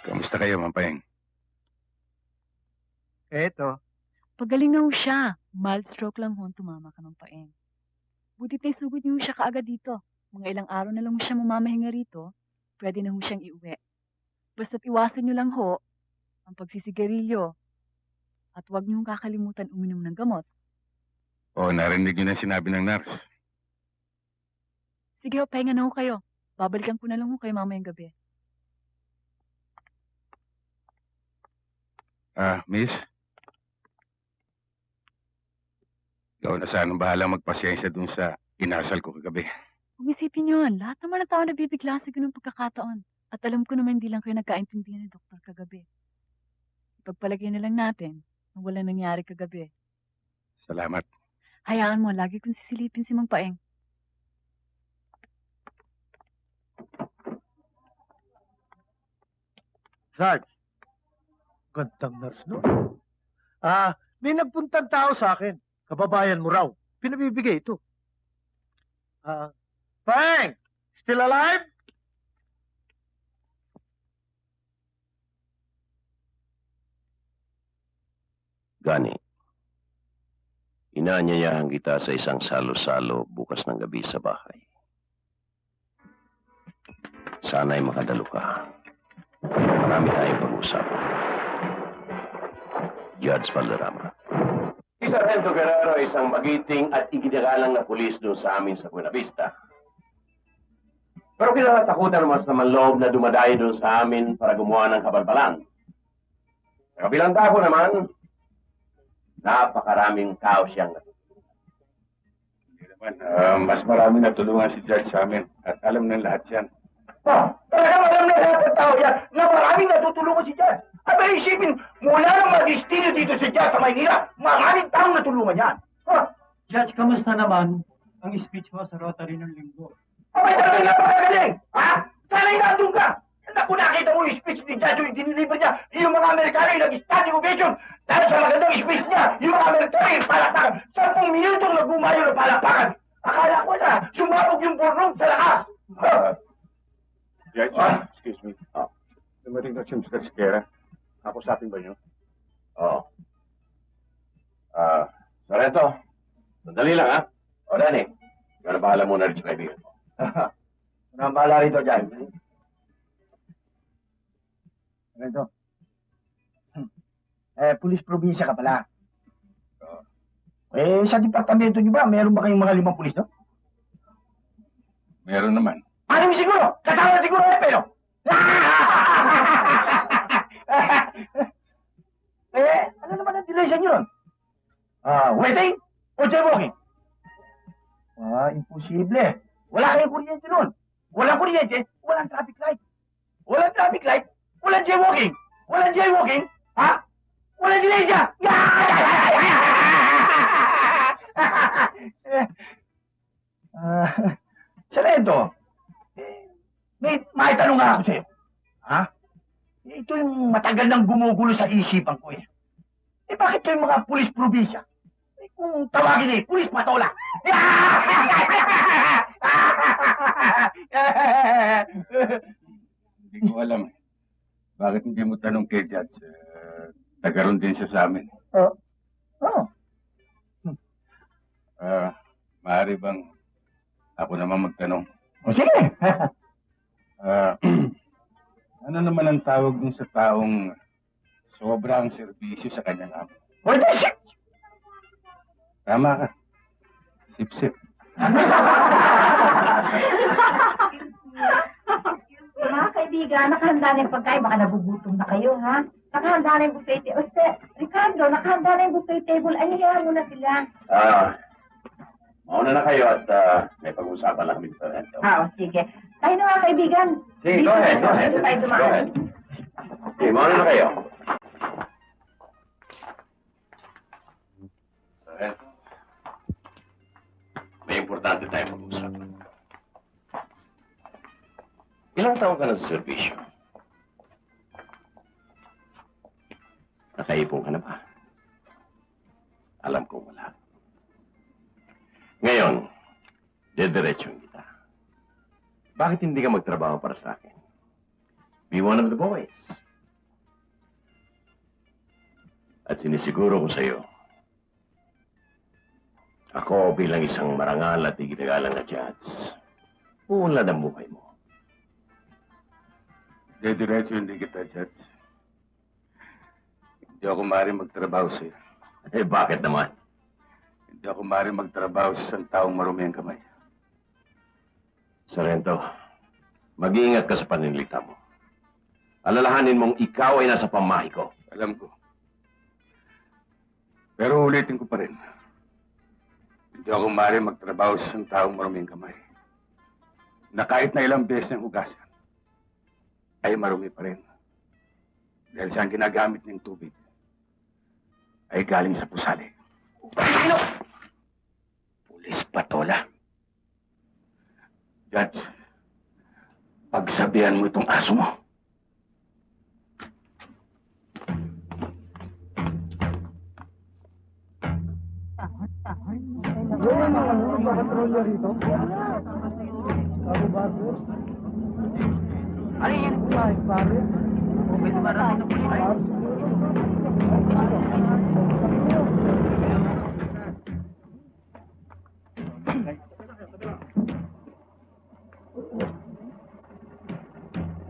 Kamusta kayo, Mampayeng? Eto. Pagaling na ho siya. Mild stroke lang ho, tumama ka ng paeng. Buti tayo sugod niyo siya kaagad dito. Mga ilang araw na lang ho siya mamamahinga rito, pwede na ho siyang iuwi. Basta't iwasan niyo lang ho ang pagsisigarilyo. At huwag niyong kakalimutan uminom ng gamot. Oo, narinig niyo na sinabi ng nurse. Sige ho, pahinga na ho kayo. Babalikan ko na lang ho kayo mamayang gabi. Miss? Ikaw na sanang bahala magpasensya dun sa inasal ko kagabi. Huwag isipin yun. Lahat naman ng tao nabibigla sa ganung pagkakataon. At alam ko naman hindi lang kayo nagkaintindihan ni Doktor kagabi. Ipagpalagay na lang natin na walang nangyari kagabi. Salamat. Hayaan mo, lagi kong sisilipin si Mang Paeng. Sarge, gandang nurse, no? May nagpuntang tao sa akin. Kababayan mo raw. Pinabibigay ito. Paeng! Still alive? Gani, inaanyayahan kita sa isang salo-salo bukas ng gabi sa bahay. Sana'y makadalo ka. marami tayong pag-uusapan. Judge Valderrama. Si Sargento Guerrero ay isang magiting at iginagalang na pulis doon sa amin sa Buena Vista. Pero kinatatakutan naman sa manloob na dumadayo doon sa amin para gumawa ng kabalbalan. Sa kabilang dako naman, napakaraming tao siyang natutulungan. Hindi naman, mas marami natulungan si Judge sa amin at alam ng lahat yan. Talagang alam na lahat ng tao yan na maraming natutulungan si Judge. At may isipin, mula ng mga destino dito sa Judge sa Maynila, maraming taong natulungan yan. Judge, kamusta naman ang speech mo sa Rotary ng linggo? Abay, talagang napakagaling! Ha? Sana'y nandun ka! Naku, nakita mo yung speech ni Judge yung diniliver niya, yung mga Amerikano yung nag-standing ovation. Dahil sa magandang speech niya, yung mga Amerikano yung palakpakan. 10 minutong nagbumayo ng palakpakan. Akala ko na, sumabog yung burnong sa lakas. Judge, excuse me. Dumating na si Mr. Siqueira. Ako sa atin ba niyo? Oo. Sargento, sandali lang ha. O Danny, ikaw na bahala muna rin sa kaibigan mo. Ang bahala rito, Judge. Ito. Pulis probinsya ka pala. Sa departamento niyo ba, meron ba kayong mga 5 pulis, no? Meron naman. Alam siguro! Kasama siguro yung pelo! Ano naman ang delay sa inyo nun? Waiting o jaywalking? Imposible. Wala kayong kuryente nun. Walang kuryente, walang traffic light. Walang traffic light, walang jaywalking. Walang jaywalking, ha? Walang delay siya! Sargento, may tanong nga ako sa'yo. Ha? Ito yung matagal nang gumugulo sa isipan ko eh. Bakit kayong mga pulis probinsya? Kung tawagin pulis patola. Hindi ko alam. Bakit hindi mo tanong kay Judge? Tagaroon din siya sa amin. Maaari bang ako naman magtanong? Sige. Ano naman ang tawag dun sa taong sobra ang serbisyo sa kanyang amo? Shit! Tama ka. Sip-sip. Mga kaibigan, nakahanda na yung pagkain. Baka nagugutom na kayo, ha? Nakahanda na yung buffet table. Ricardo, nakahanda na yung buffet table. Ay, hiyahan mo na sila. Mauna na kayo at may pag-uusapan lang kami sa Sargento. Sige. Tayo na mga kaibigan. Sige, go ahead. Dito tayo Go dumaan. ahead. Sige, mauna na kayo. Sargento, may importante tayong pag-uusapan. Ilang taon ka na sa serbisyo? Nakaipon ka na ba? Alam ko wala. Ngayon, dediretsyong kita. Bakit hindi ka magtrabaho para sa akin? Be one of the boys. At sinisiguro ko sa'yo, ako bilang isang marangal at iginagalang na judge, uunlad ang buhay mo. Dediretso hindi kita, Judge. Hindi ako maaaring magtrabaho sa'yo. Bakit naman? Hindi ako maaaring magtrabaho sa isang taong marumi ang kamay. Sargento, mag-iingat ka sa paninilita mo. Alalahanin mong ikaw ay nasa pamahay ko. Alam ko. Pero ulitin ko pa rin. Hindi ako maaaring magtrabaho sa isang taong marumi ang kamay. Na kahit na ilang beses niyang hugasan, ay marumi pa rin. Dahil siyang ginagamit ng tubig ay galing sa pusali. Pulis patola. Judge, pagsabihan mo itong aso mo. Ano yan? Pare. May marami na pulis.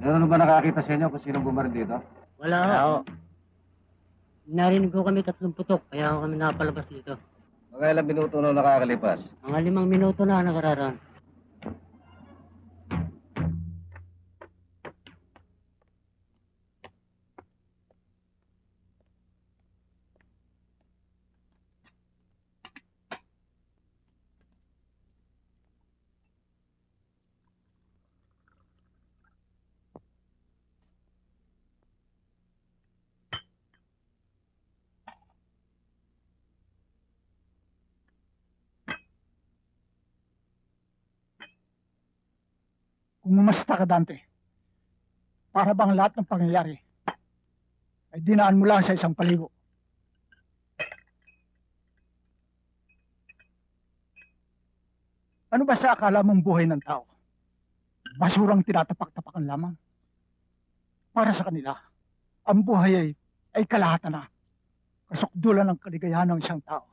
Meron ba nakakita sa inyo kung sino bumaril dito? Wala ho. Narinig ko kami 3 putok, kaya kami napalabas dito. Mga ilang minuto na nakakalipas. Mga 5 minuto na nakararaan. Kung umasta ka, Dante, para bang lahat ng pangyayari ay dinaan mo lang sa isang paligo. Ano ba sa akala mong buhay ng tao? Basurang tinatapak-tapakan lamang. Para sa kanila, ang buhay ay kalahatan na. Kasukdulan ng kaligayahan ng isang tao.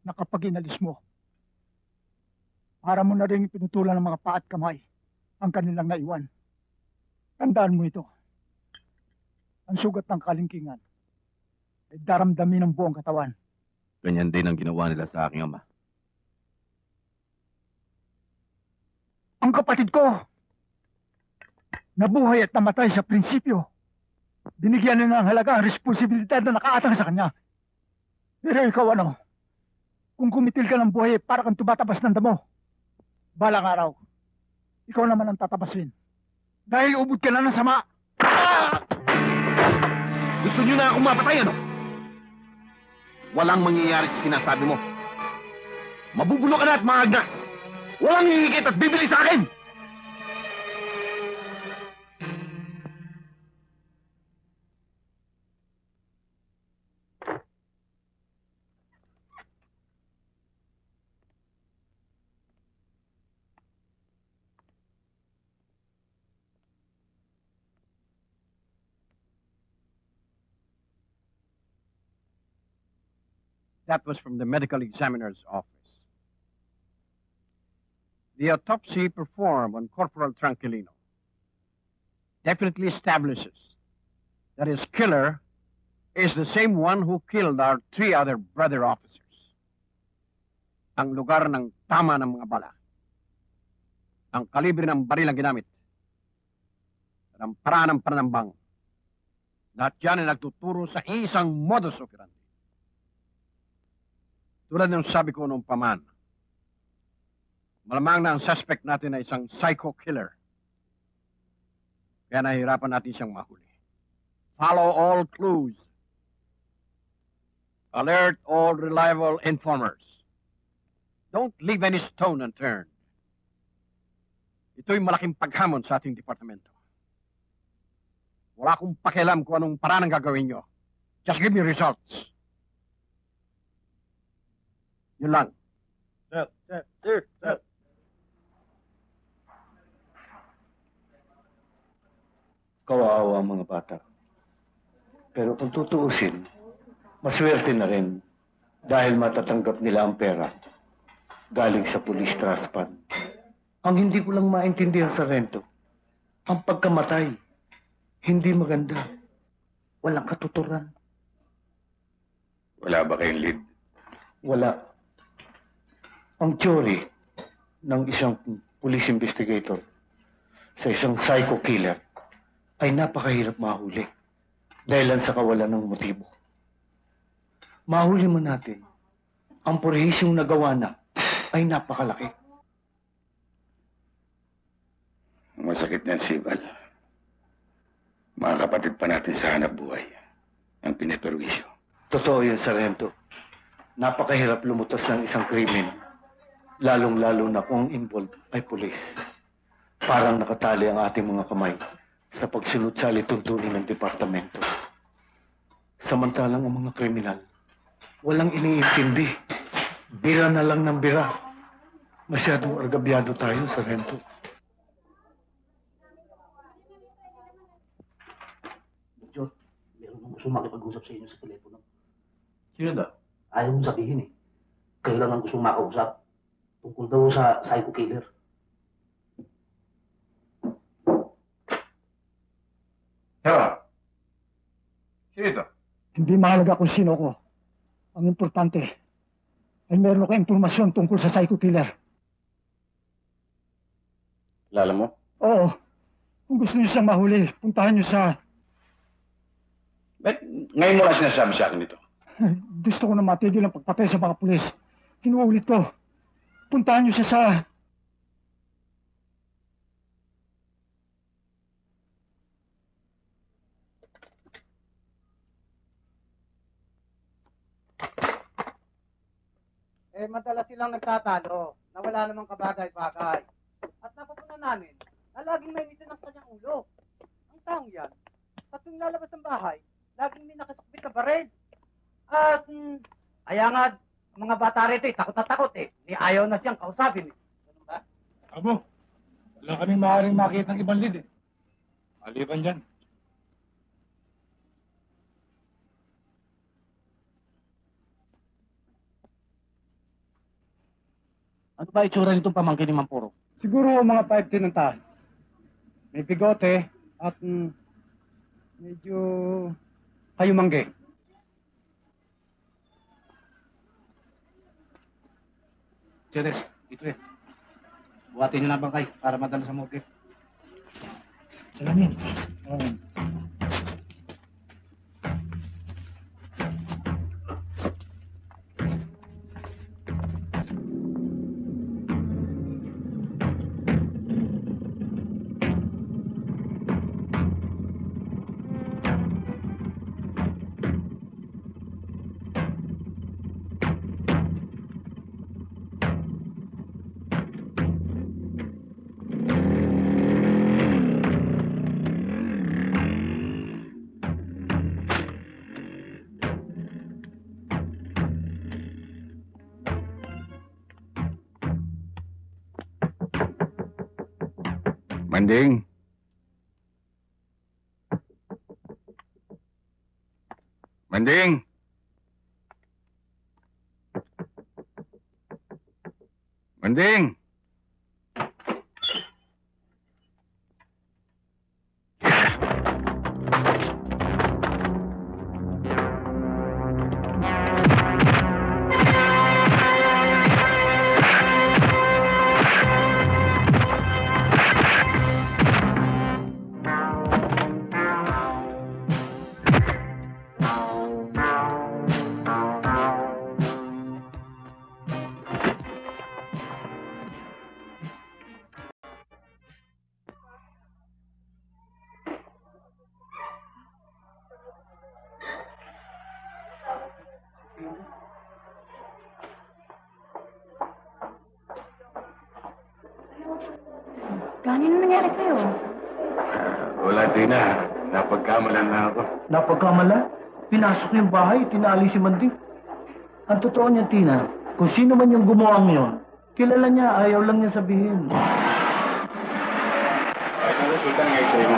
Na kapag inalis mo, para mo na rin pinutulan ng mga paa at kamay ang kanilang naiwan. Tandaan mo ito. Ang sugat ng kalingkingan ay daramdamin ng buong katawan. Ganyan din ang ginawa nila sa aking ama. Ang kapatid ko, nabuhay at namatay sa prinsipyo. Binigyan niya ng halaga ang responsibilidad na nakaatang sa kanya. Pero ikaw ano? Kung kumitil ka ng buhay para kang tumatabas ng damo, balang araw, ikaw naman ang tatabasin. Dahil ubod ka na ng sama. Gusto niyo na akong mapatay, ano? Walang mangyayari sa sinasabi mo. Mabubulo ka na at maagnas. Walang hihigit at bibili sa akin! That was from the medical examiner's office. The autopsy performed on Corporal Tranquilino definitely establishes that his killer is the same one who killed our 3 other brother officers. Ang lugar ng tama ng mga bala, ang kalibre ng baril ang ginamit, at ang paraan ng panambang, lahat yan ay nagtuturo sa isang modus operandi. Tulad ng sabi ko noong paman, malamang na ang suspect natin ay isang psycho killer. Kaya nahihirapan natin siyang mahuli. Follow all clues. Alert all reliable informers. Don't leave any stone unturned. Ito'y malaking paghamon sa ating departamento. Wala akong pakialam kung anong paraan ang gagawin nyo. Just give me results. Yun lang. Sir. Kawawa ang mga bata. Pero kung tutuusin, maswerte na rin dahil matatanggap nila ang pera galing sa police trust fund. Ang hindi ko lang maintindihan sa rento, ang pagkamatay, hindi maganda. Walang katuturan. Wala ba kayong lead? Wala. Ang teory ng isang police investigator sa isang psycho killer ay napakahirap mahuli dahilan sa kawalan ng motibo. Mahuli man natin, ang purihisyong nagawa na ay napakalaki. Masakit na sibal. Mga kapatid pa natin sa hanap buhay ang piniperwisyo. Totoo yun, Sargento. Napakahirap lumutas ng isang krimen, lalong-lalo na kung involved ay pulis. Parang nakatali ang ating mga kamay sa pagsunod sa alituntunin ng departamento. Samantalang ang mga kriminal, walang iniintindi. Bira na lang ng bira. Masyadong argabyado tayo, Sargento. Diyos, meron nang gusto makipag-usap sa inyo sa telepono. Sino daw? Ayaw mong sabihin eh. Kayo lang ang gusto makausap. Tungkol daw sa psycho killer. Sino ito? Hindi mahalaga kung sino ko. Ang importante ay meron ako impormasyon tungkol sa psycho killer. Kilala mo? Oo. Kung gusto niyo siyang mahuli, puntahan niyo sa... Ba't ngayon mo lang sinasabi sa akin ito? Gusto ko na matigil ang pagpatay sa mga pulis. Kinuulit ko. Puntahan niyo siya sa... Madalas silang nagtatalo na wala namang kabagay-bagay. At napupunan namin na laging may mitin ang kanyang ulo. Ang taong yan, sa tuwing lalabas ng bahay, laging may nakasukbit na baril. At, kaya nga, ang mga bata rito, takot na takot Ni ayaw na siyang kausapin Ganun ba? Abo, wala kaming maaaring makita ng ibang lead Maliban dyan. Ano ba itsura nitong pamangkin ni Mampuro? Siguro mga 5'10" ng taas. May bigote at medyo hayumangge. Cheres, ito eh. Buhatin niyo na bangkay para madala sa morgue. Salamin. Manding. Manding. Manding. Gani na nangyari sa'yo? Wala, Tina. Napagkamalan na ako. Napagkamala? Pinasok niya yung bahay, tinali si Manding. Ang totoo niya, Tina, kung sino man yung gumawa yon, kilala niya, ayaw lang niya sabihin. Ay, ang resulta ngayon sa'yo.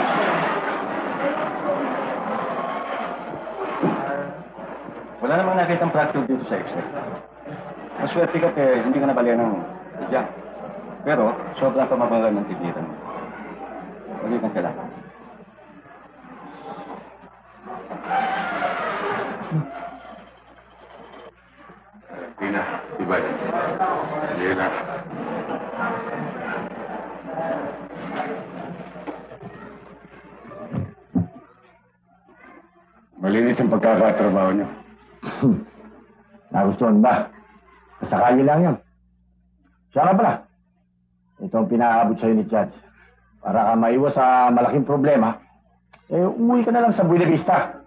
Wala namang nakitang fracture dito sa X-ray. Maswerte ka hindi ka nabalian ng tiyan. Pero, sobrang pamabagal ng tigiran mo. Huwag kang kailangan. Tina, si Bad. Hindi na. Malinis ang pagkakatrabaho niyo. Nagustuhan ba? Kasakali lang yun. Siya ka pala. Ito ang pinaabot sa'yo ni Judge. Para ka maiwas sa malaking problema, umuwi ka na lang sa Buena Vista.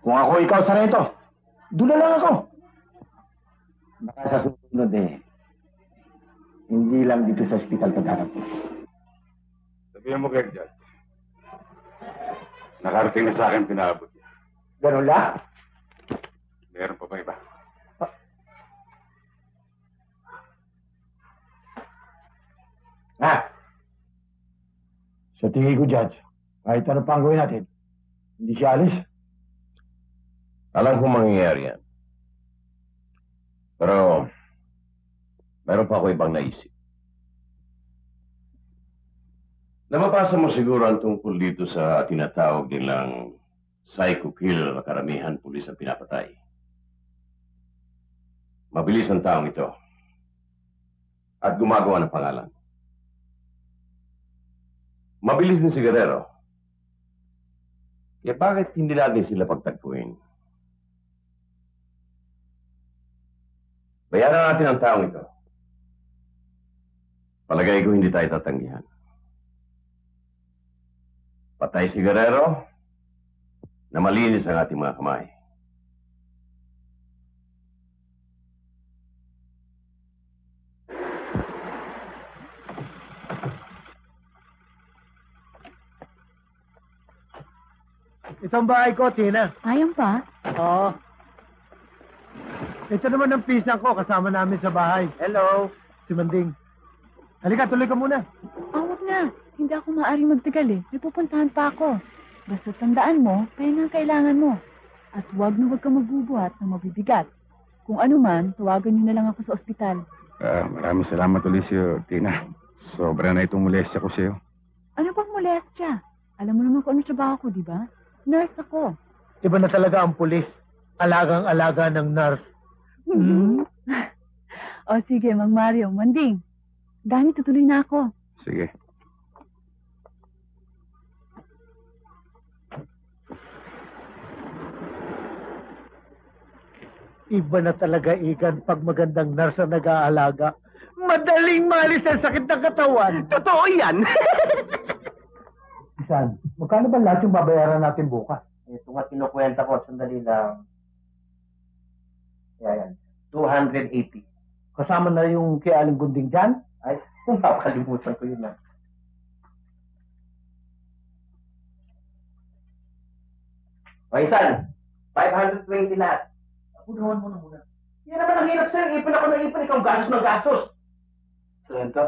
Kung ako ikaw sa rito, doon na lang ako. Baka sa susunod hindi lang dito sa ospital ka darating. Sabihin mo kay Judge. Nakarating na sa akin pinaabot niya. Ganun lang? Meron pa ba iba? Sa tingin ko, Judge, kahit ano pang gawin natin, hindi siya alis. Alam kong mangyayari yan. Pero, meron pa ako ibang naisip. Nababasa mo siguro ang tungkol dito sa tinatawag nilang psycho killer na karamihan pulis ang pinapatay. Mabilis ang taong ito. At gumagawa ng pangalan. Mabilis din si Guerrero. Kaya bakit hindi natin sila pagtagpuin? Bayaran natin ang taong ito. Palagay ko hindi tayo tatanggihan. Patay si Guerrero na malinis ang ating mga kamay. Itong bahay ko, Tina. Ayun pa? Oo. Ito naman ang pisang ko, kasama namin sa bahay. Hello. Si Manding. Halika, tuloy ka muna. Wag na. Hindi ako maaaring magtagal eh. May pupuntahan pa ako. Basta tandaan mo, kaya ang kailangan mo. At huwag kang magbubuhat ng mabibigat. Kung ano man, tawagan niyo na lang ako sa ospital. Maraming salamat ulit sa'yo, Tina. Sobra na itong molestya ko sa'yo. Ano bang molestya? Alam mo naman kung ano trabaho ko, di ba? Nurse ako. Iba na talaga ang pulis. Alagang-alaga ng nurse. O sige, Mang Mario, Manding. Dani, tutuloy na ako. Sige. Iba na talaga, Igan, pag magandang nurse ang nag-aalaga. Madaling malis ang sakit ng katawan. Totoo yan! Isan, magkano ba lahat yung babayaran natin bukas? Ito nga kinukwenta ko, sandali lang. Yan, 280. Kasama na yung kay Aling Gunding dyan? Ay, kung papalimutan ko yun na. Paisan, 520 lahat. Punuhan mo na muna. Yan naman ang hirap sa'yo. Ipon ako ng ipon, ikaw gastos ng gastos. Salenta,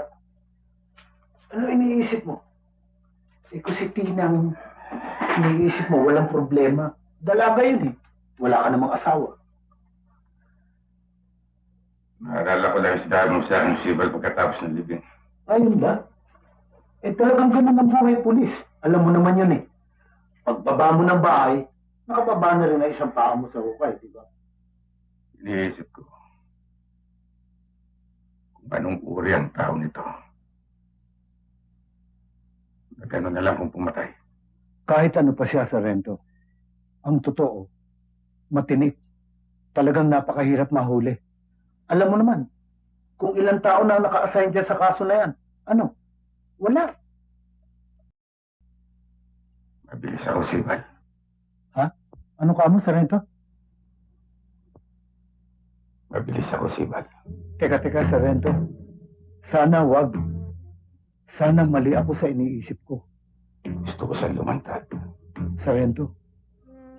ano iniisip mo? Ikaw si Tinang, iniisip mo, walang problema. Dalaga yun eh. Wala ka namang asawa. Naalala ko lang sinabi mo sa akin, Sibal, pagkatapos ng libing. Ayun ba? Eh talagang ganun ang buhay pulis. Alam mo naman yun eh. Pagbaba mo ng bahay, nakababa na rin ang isang paa mo sa hukay, di ba? Iniisip ko kung anong uri ang tao nito. Na gano'n na lang kung pumatay. Kahit ano pa siya, Sarento, ang totoo, matinik. Talagang napakahirap mahuli. Alam mo naman, kung ilang tao na naka-assign dyan sa kaso na yan, ano? Wala. Mabilis ako, Sibal. Ha? Ano ka mo, Sarento? Mabilis ako, Sibal. Teka, Sarento. Sana wag. Sana mali ako sa iniisip ko. Gusto ko siyang lumantad. Sarento,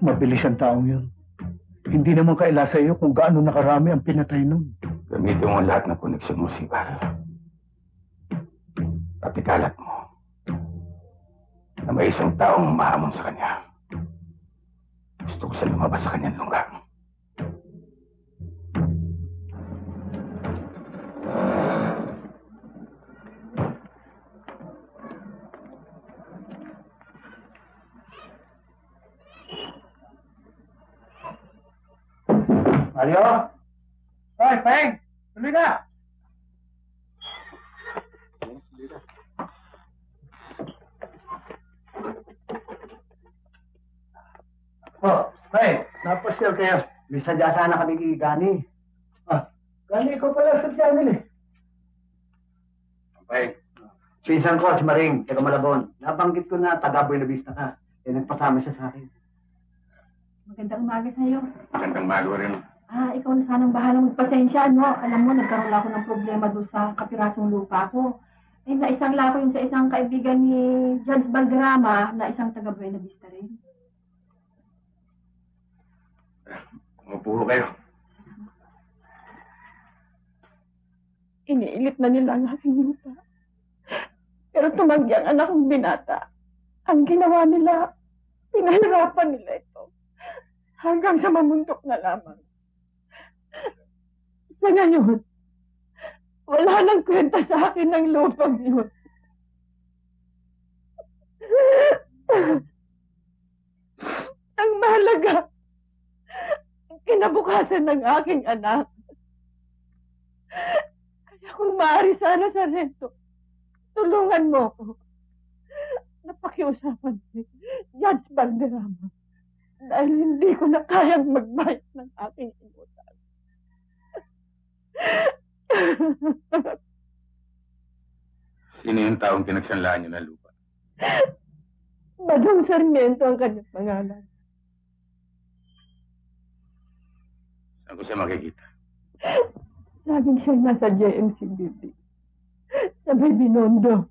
mabilis ang taong yun. Hindi naman kaila sa iyo kung gaano nakarami ang pinatay nun. Gamitin mo lahat ng koneksyon mo, Sibal. At ikalat mo na may isang taong mahamon sa kanya. Gusto ko siya lumabas sa kanyang lungga. Mario? Hoy, Peng! Tuloy na! Oh, Peng! Napasyal kayo. May sadya sana kami kay Gani. Ah, Gani, ikaw pala sadya nila eh. Peng. Pinsan ko, si Maring, taga Malabon. Nabanggit ko na taga Buena Vista ka. Eh, nagpasama siya sa akin. Magandang umaga sa'yo. Magandang magawa rin. Ikaw na sanang bahalang magpasensya, no? Alam mo, nagkaroon ako ng problema doon sa kapirasong lupa ko. Eh, naisang lako yung sa isang kaibigan ni Judge Valderrama na isang taga Buena Vista rin. Umupuro kayo. Iniilit na nila ang aking lupa. Pero tumanggi ang anak kong binata. Ang ginawa nila, pinahirapan nila ito. Hanggang sa mamuntok na lamang. Sa ngayon, wala nang kwenta sa akin ng lupang yun. Ang mahalaga, ang kinabukasan ng aking anak. Kaya kung maaari sana, Sargento, tulungan mo ako. Napakiusapan si Judge Valderrama dahil hindi ko na kayang magbayad ng aking inutang. Sino yung taong pinagsanlaan niyo ng lupa? Badong Sarmiento ang kanyang pangalan. Saan ko siya makikita? Laging siyang nasa JMC building. Sa may Binondo.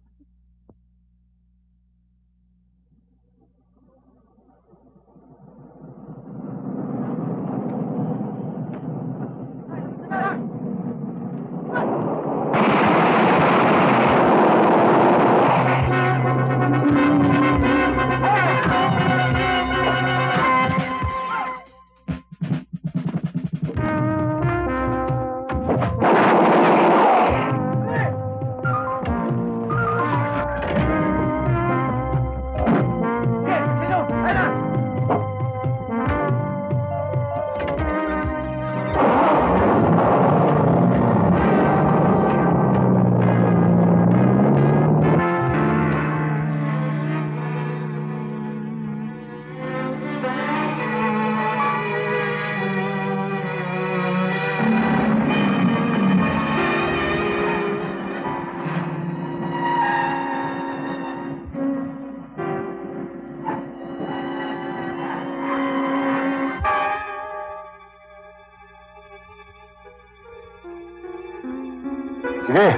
Sige,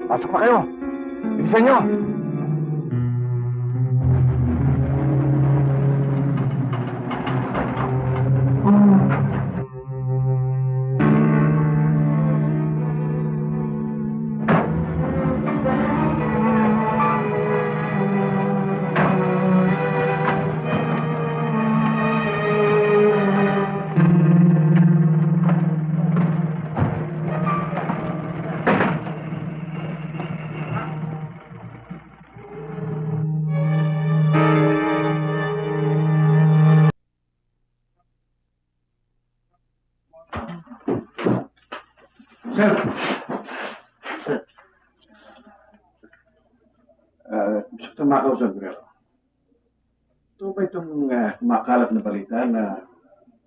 pasok na kayo. Bilisan nyo. Sir. Sir. Gusto ko makausap, Guerrero. Ito ba itong kumakalat na balita na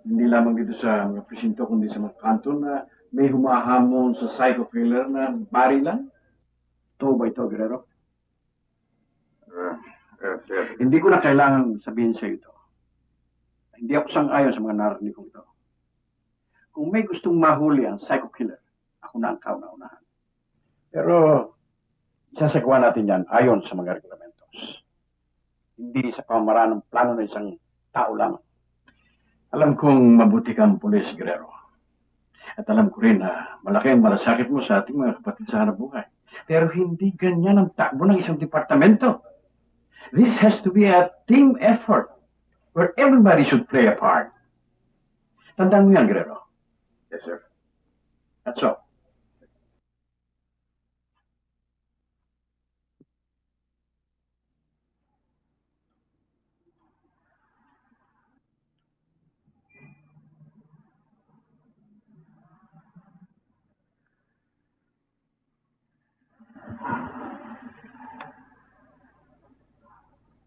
hindi lamang dito sa mga presinto kundi sa mga kanto na may humahamon sa psycho killer na barilan? Ito ba ito, Guerrero? Sir. Hindi ko na kailangan sabihin sa ito. Hindi ako sang-ayon sa mga narinig kong ito. Kung may gustong mahuli ang psycho killer, ako na ang kauna-unahan. Pero, isasagawa natin yan ayon sa mga reglamentos. Hindi sa pamamaraan ng plano ng isang tao lamang. Alam kong mabuti kang pulis, Guerrero. At alam ko rin na malaki ang malasakit mo sa ating mga kapatid sa hanap buhay. Pero hindi ganyan ang takbo ng isang departamento. This has to be a team effort where everybody should play a part. Tandaan mo yan, Guerrero. Yes, sir. That's all.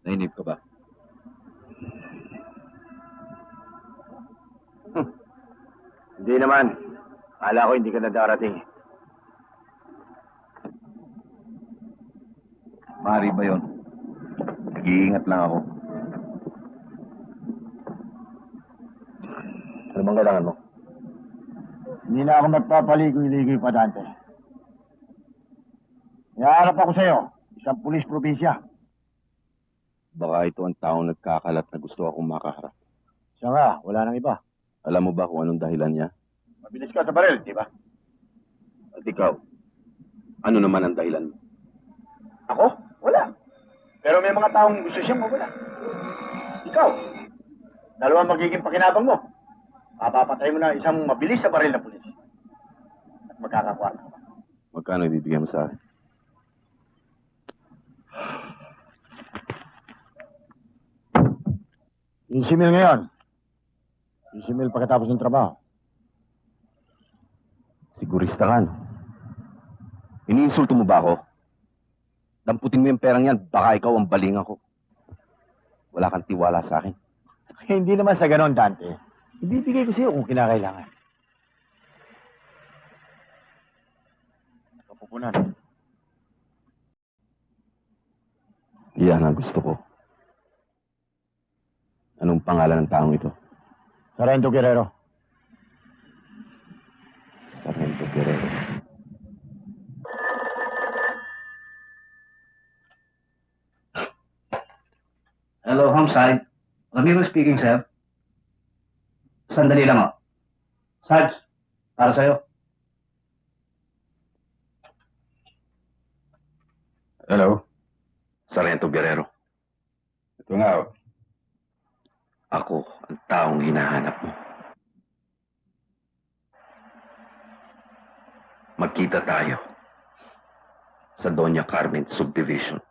Nainip ka ba? Hindi naman. Akala ko hindi ka na darating. Mari ba yun? Nag-iingat lang ako. Ano bang kailangan mo? Hindi na ako nagpapaligoy-ligoy pa, Dante. Ihaharap ako sa'yo, isang pulis probinsya. Baka ito ang taong nagkakalat na gusto akong makaharap. Siya nga, wala nang iba. Alam mo ba kung anong dahilan niya? Mabilis ka sa baril, di ba? At ikaw, ano naman ang dahilan mo? Ako? Wala. Pero may mga taong gusto siyang mawala. Ikaw, dalawang magiging pakinabang mo. Papapatay mo na isang mabilis sa baril na pulis. At magkakakuha ka. Magkano ibibigyan mo sa akin? Sisimil ngayon. Sisimil pagkatapos ng trabaho. Sigurista ka, no? Iniinsulto mo ba ako? Damputin mo yung perang yan, baka ikaw ang balingan ko. Wala kang tiwala sa akin. Hindi naman sa ganon, Dante. Ibibigay ko sa'yo kung kinakailangan. Kapupunan. Iyan ang gusto ko. Anong pangalan ng taong ito? Sargento Guerrero. Sargento Guerrero. Hello, homicide. Ramiro speaking, sir. Sandali lang, oh. Sarge, para sa'yo. Hello? Sargento Guerrero. Ito nga, oh. Ako ang taong hinahanap mo. Magkita tayo sa Doña Carmen Subdivision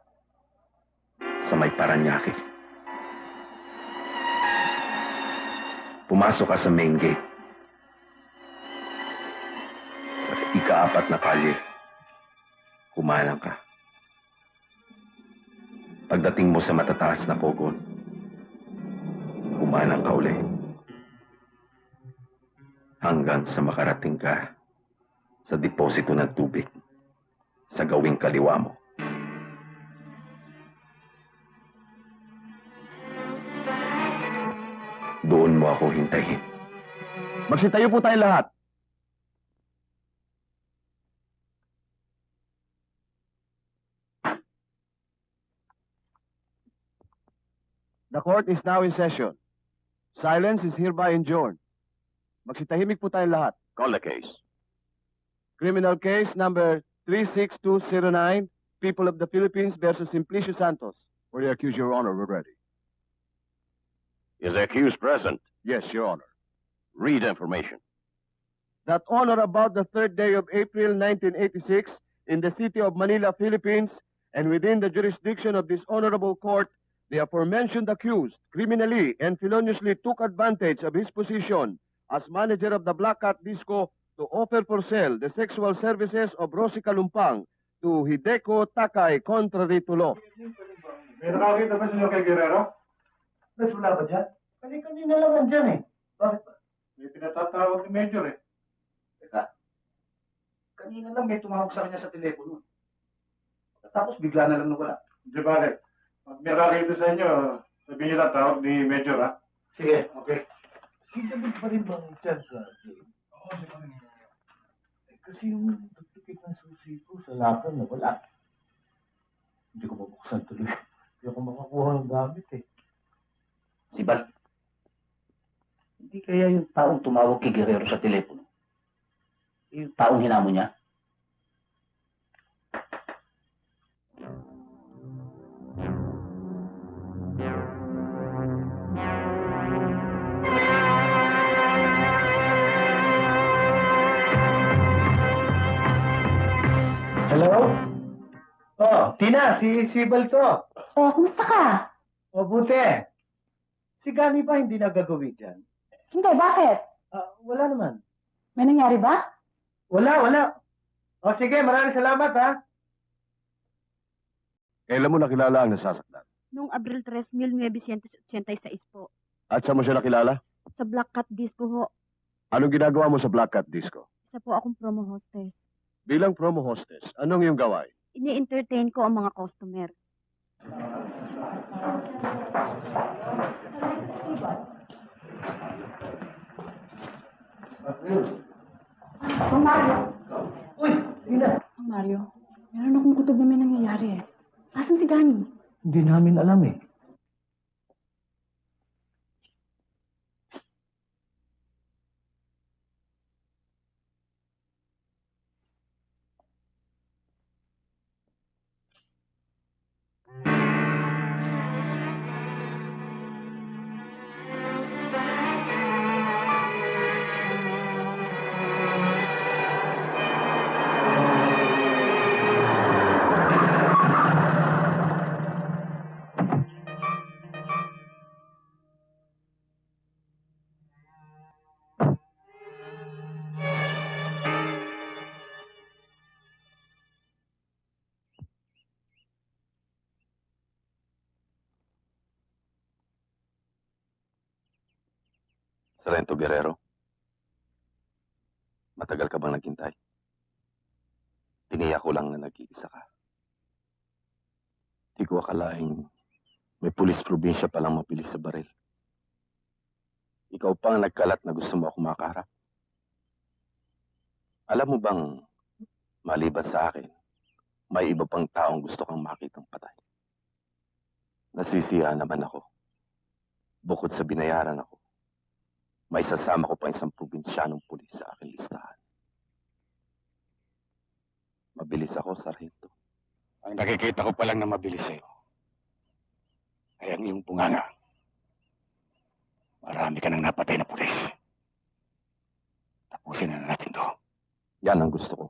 sa may Paranaque. Pumasok ka sa main gate. Sa ika-4 na kalye, kumalang ka. Pagdating mo sa matataas na kogon, kumalang ka uli. Hanggang sa makarating ka sa deposito ng tubig sa gawing kaliwa mo. Doon mo ako hintayin. Magsitayo po tayo lahat. The court is now in session. Silence is hereby enjoined. Magsitahimik po tayong lahat. Call the case. Criminal case number 36209, People of the Philippines versus Simplicio Santos. For the accused, Your Honor, we're ready. Is the accused present? Yes, Your Honor. Read information. That on or about the 3rd day of April 1986, in the city of Manila, Philippines, and within the jurisdiction of this honorable court, the aforementioned accused criminally and feloniously took advantage of his position as manager of the Black Cat Disco to offer for sale the sexual services of Rosie Calumpang to Hideko Takay contrary to law. May nakakita ba sila kay Guerrero? Mas wala ba dyan? Kanina lang nandyan eh. Bakit ba? May pinatatawag ni Major eh. Teka. Kanina lang may tumawag sa kanya sa telepono. Tapos bigla na lang nawala. Di ba, pag may nakakita sa inyo, sabihin niyo lang tawag ni Major ha? Sige, okay. Si David pa rin bang dyan sa jail? Oo, si David. Kasi yung duplicate ng susi ko sa lakad na wala. Hindi ko mabuksan tuloy. Hindi ako makakuha ng gamit eh. Si Bal. Hindi kaya yung taong tumawag kay Guerrero sa telepono? Yung taong hinamo niya? Hello? Oh, Tina, si Bal to. Oh, kumusta ka? O, buti. Si Gani ba hindi nagagawin dyan? Hindi, bakit? Wala naman. May nangyari ba? Wala. O, sige, maraming salamat, ha? Kailan mo nakilala ang nasasaktan? Noong Abril 3, 1986 po. At saan mo siya nakilala? Sa Black Cat Disco ho. Anong ginagawa mo sa Black Cat Disco? Isa po akong promo hostess. Bilang promo hostess, anong iyong gawain? Ini-entertain ko ang mga customer. Mario. Uy, Tina. Mario, meron akong kutob na may nangyayari eh. Asan si Gani? Hindi namin alam eh. Sargento Guerrero, matagal ka bang naghintay? Tiniyak ko lang na nag-iisa ka. Di ko akalaing may pulis probinsya palang mapili sa baril. Ikaw pa ang nagkalat na gusto mo ako makaharap. Alam mo bang, maliban sa akin, may iba pang taong gusto kang makitang patay. Nasisiya naman ako. Bukod sa binayaran ako, may sasama ko pa isang probinsyanong pulis sa aking listahan. Mabilis ako, Sargento. Ang nakikita ko pa lang na mabilis sa'yo ay ang iyong bunganga. Marami ka nang napatay na pulis. Tapusin na natin to. Yan ang gusto ko.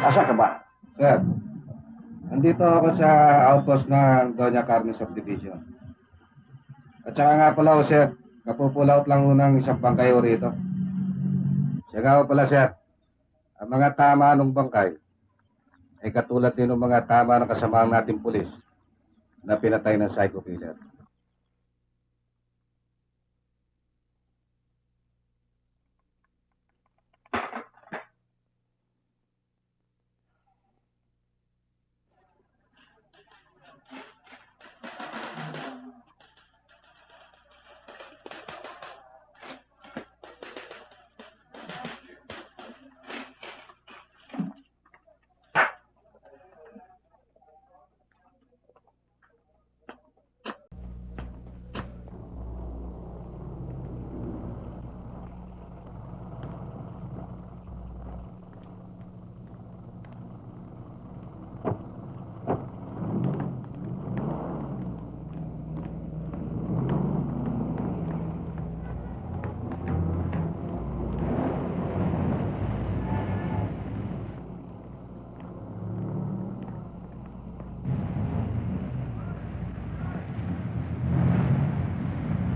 Asa ka ba? Sir, nandito ako sa outpost ng Doña Carmen Subdivision. At saka nga pala, sir, kapupulaut lang unang isang bangkay rito. Siya nga pala, sir, ang mga tama ng bangkay ay katulad din ng mga tama ng kasamahan nating pulis na pinatay ng psycho killer.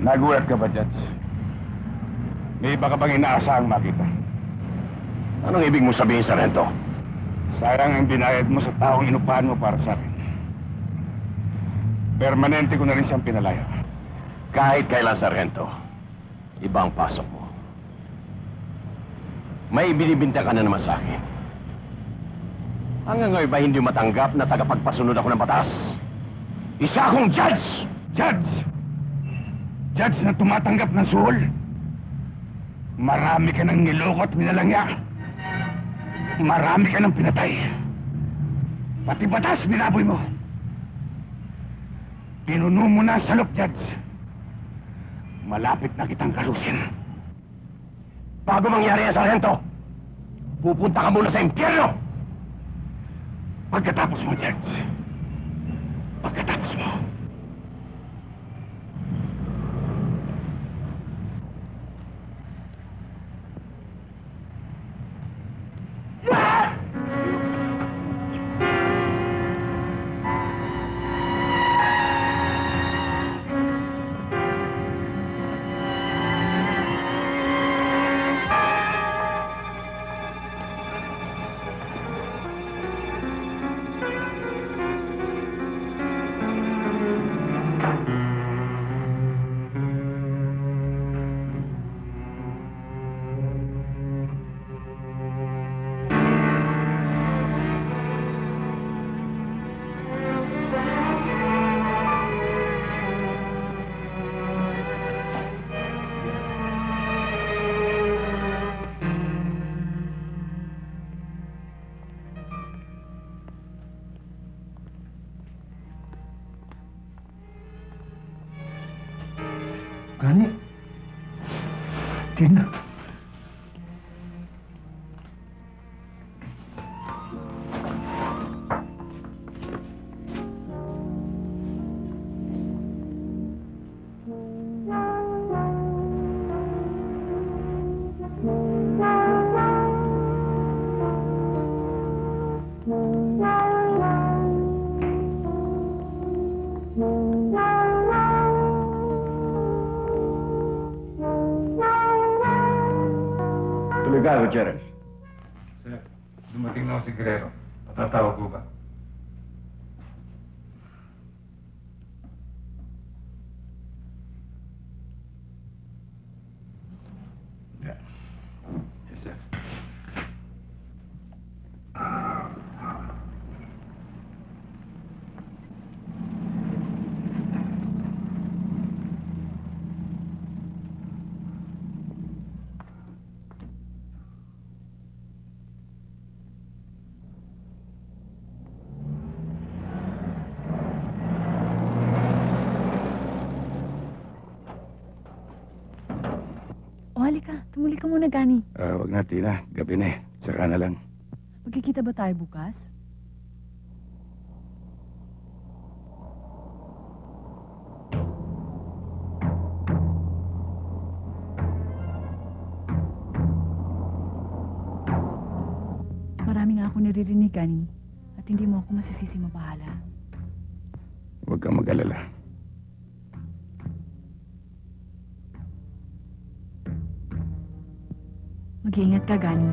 Nagulat ka ba, Judge? May iba ka bang inaasahang makita? Anong ibig mo sabihin, Sargento? Sayang ang binayad mo sa taong inupahan mo para sa akin. Permanente ko na rin siyang pinalaya. Kahit kailan, Sargento, iba ang pasok mo. May binibintang ka na naman sa akin. Hanggang ngayon ba hindi matanggap na tagapagpasunod ako ng batas? Isa akong judge! Judge! Judge na tumatanggap ng suhol. Marami ka nang niloko at minalangya. Marami ka nang pinatay. Pati batas binaboy mo. Pinuno mo na sa salop, Judge. Malapit na kitang kalusin. Bago mangyari yan, Sargento, pupunta ka muna sa impyerno! Pagkatapos mo, Judge. Pagkatapos mo. Gani? Tina. Tuloy ka, Gutierrez. Sir, dumating na ako si Guerrero. Matatawag ko ba? Yes, sir. O, halika. Tumuli ka muna, Gani. Wag na, Tina. Gabi na eh. Saka na lang. Magkikita ba tayo bukas? Marami nga ako naririnig, Gani. At hindi mo ako masisisi mabahala. Huwag kang mag-alala. Mag-iingat ka, Gani.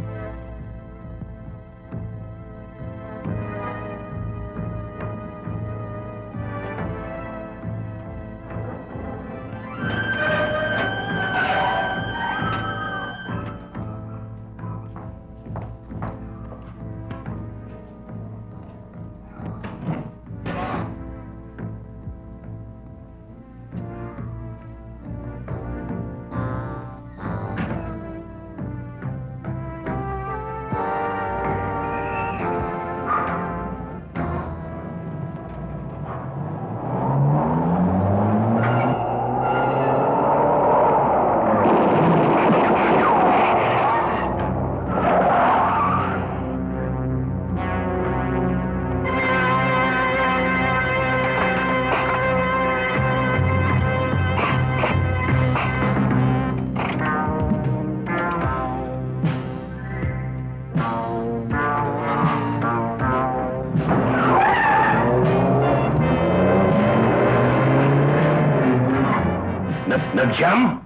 Nag-jam?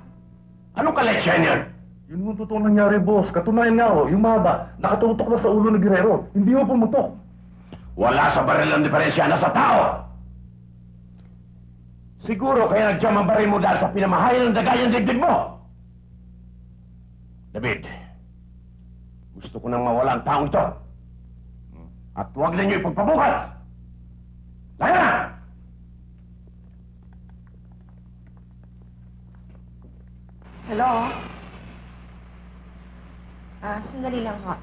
Anong kaletsyan yan? Yun yung totoong nangyari, boss. Katunayan nga, yung mahaba, nakatutok na sa ulo ni Guerrero. Hindi mo pumutok. Wala sa baril ang diferensya, nasa tao! Siguro kaya nag-jam ang baril mo dahil sa pinamahayan ng dagay ang dibdib mo! David, gusto ko nang mawala ang taong ito. At huwag ninyo ipagpabukas! Laya na! Hello? Sandali lang ho.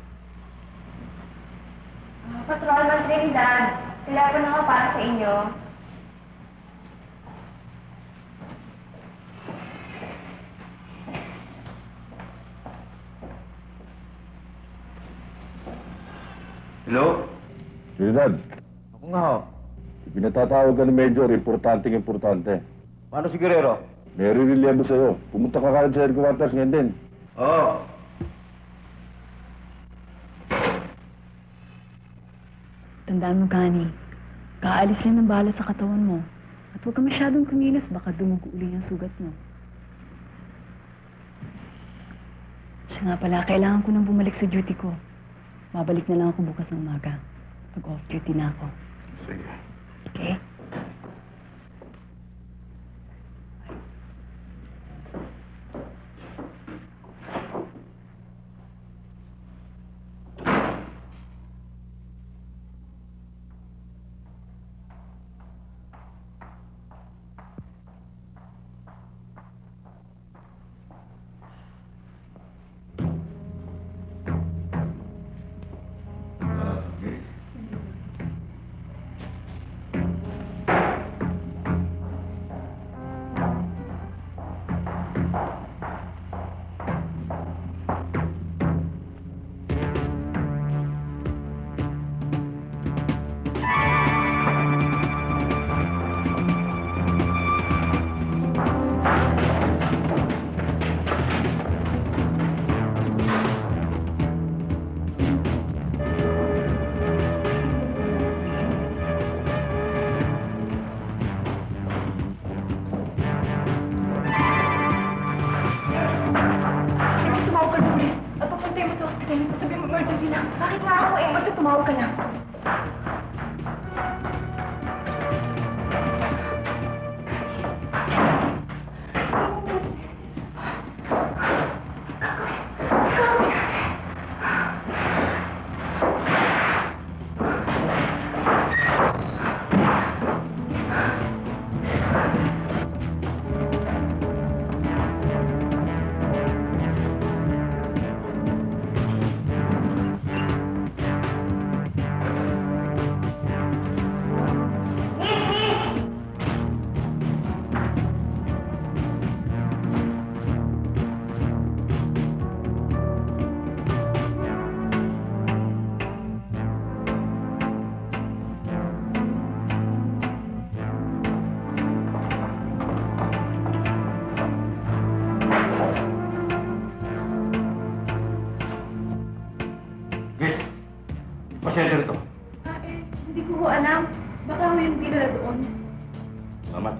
Patrolman Trinidad, telepono ako para sa inyo. Hello? Trinidad, Ako nga ho. pinatatawag ka ni Major, importante. Paano si Guerrero? May rirelieve sa'yo. Pumunta ka kagad sa headquarters ngayon din. Oo. Tandaan mo, Gani. Kaalis lang ng bala sa katawan mo. At huwag ka masyadong kumilos, baka dumugo uli ang sugat mo. Siya nga pala, kailangan ko nang bumalik sa duty ko. Babalik na lang ako bukas ng umaga. Pag off-duty na ako. Sige. Okay? lang. Bakit nga ako eh? Basta tumawag ka lang. Pasensya rito. Hindi ko alam. Baka ho yung dinala doon. Salamat.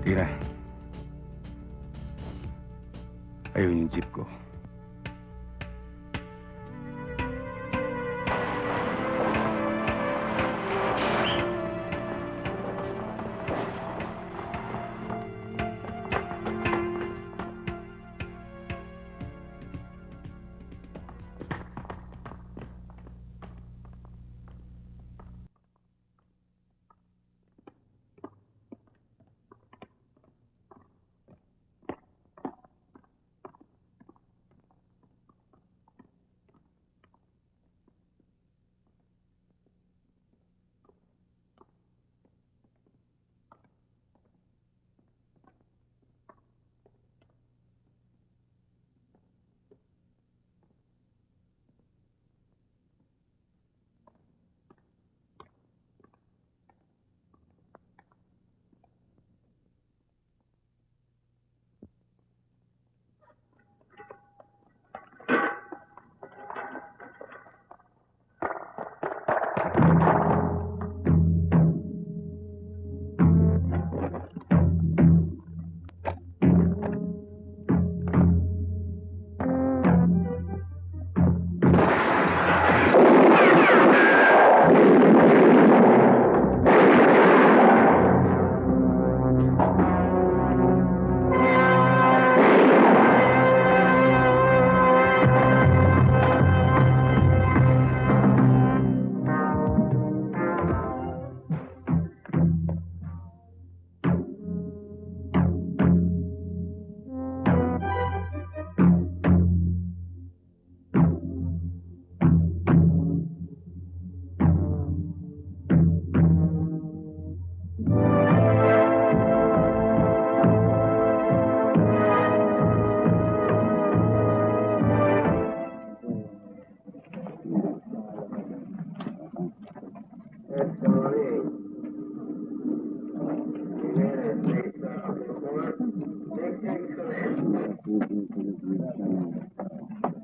Tira. Ayun yung jeep ko.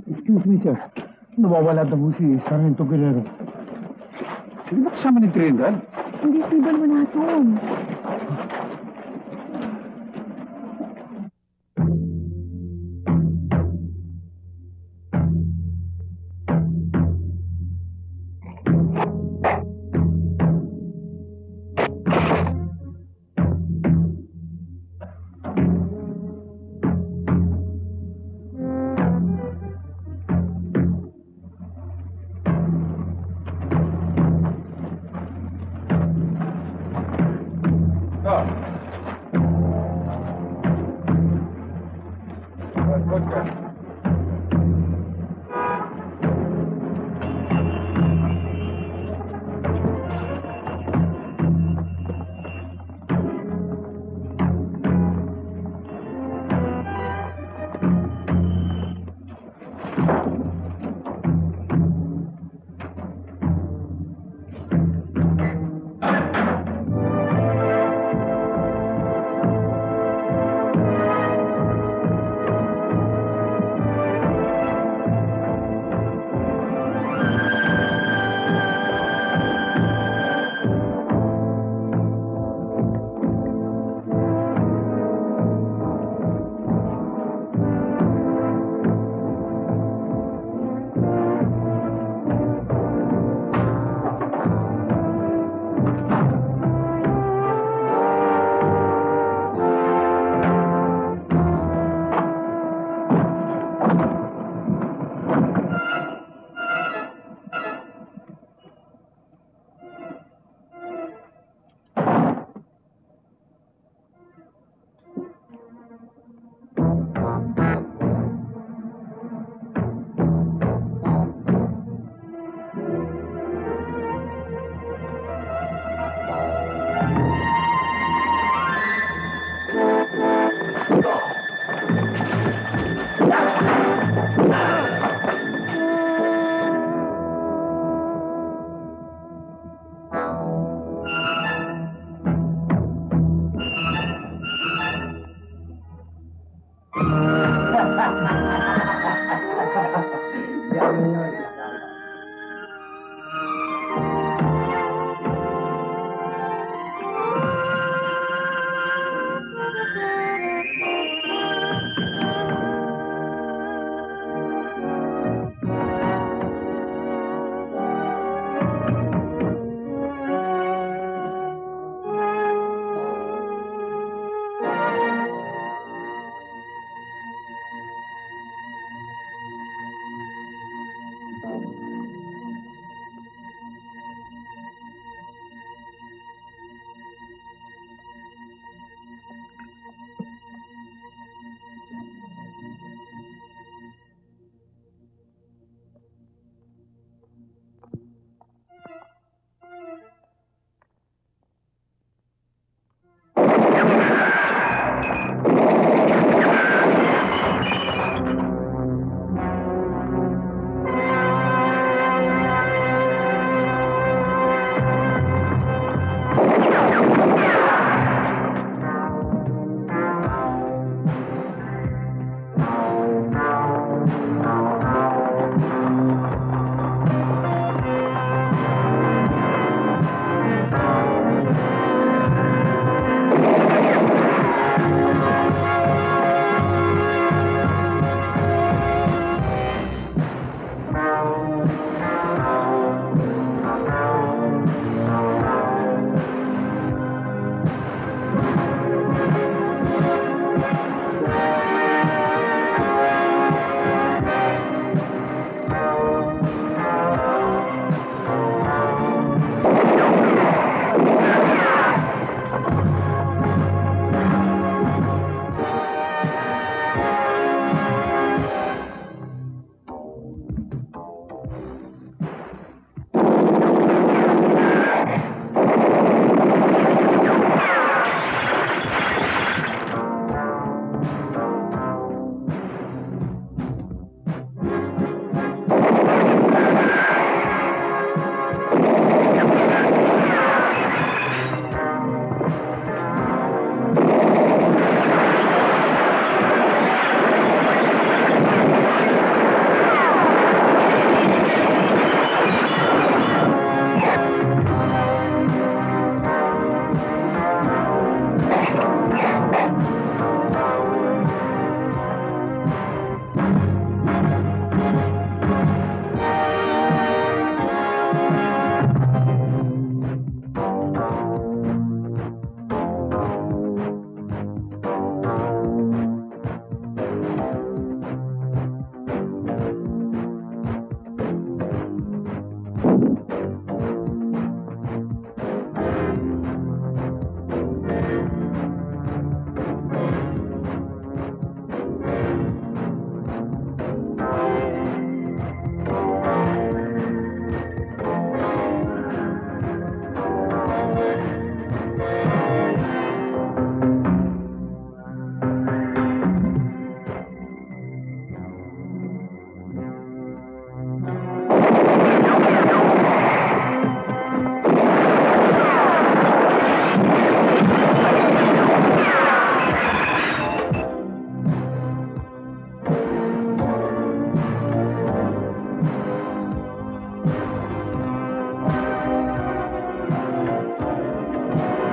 Excuse me, sir. Nawawala daw si Sargento Guerrero. Hindi ba kasama ni Trinidad? Hindi sibal mo natin.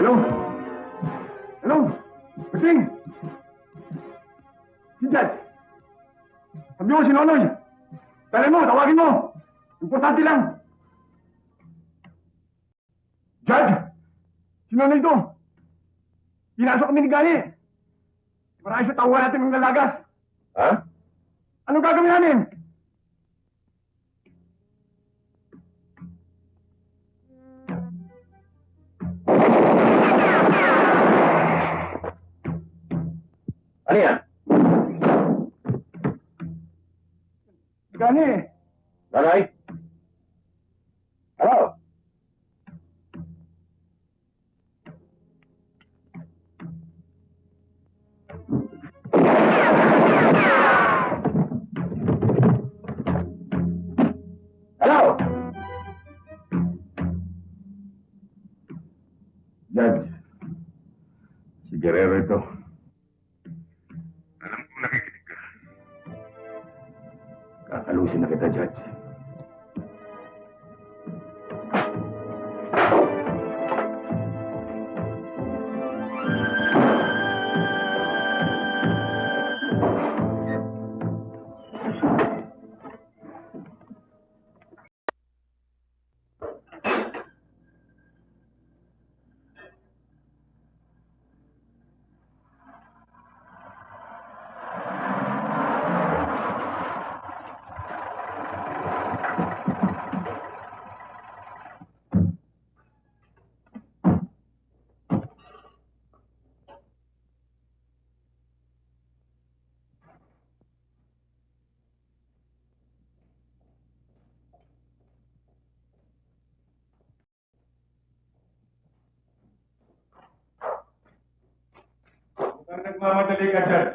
Hello? Hello? Kusing! Si Judge! Sabi mo si Nonoy! Tala mo, tawagin mo! Importante lang! Judge! Si Nonoy to! Pinasok kami ni Gani! Marami sa tauhan natin ng lalagas! Ha? Anong gagawin namin? Ano yan? Gani! Nanay? Hello? Hello? Judge, si Guerrero ito. Alam ko nakikinig ka. Kakalusin na kita, Judge. Mukhang nagmamadali ka, Judge.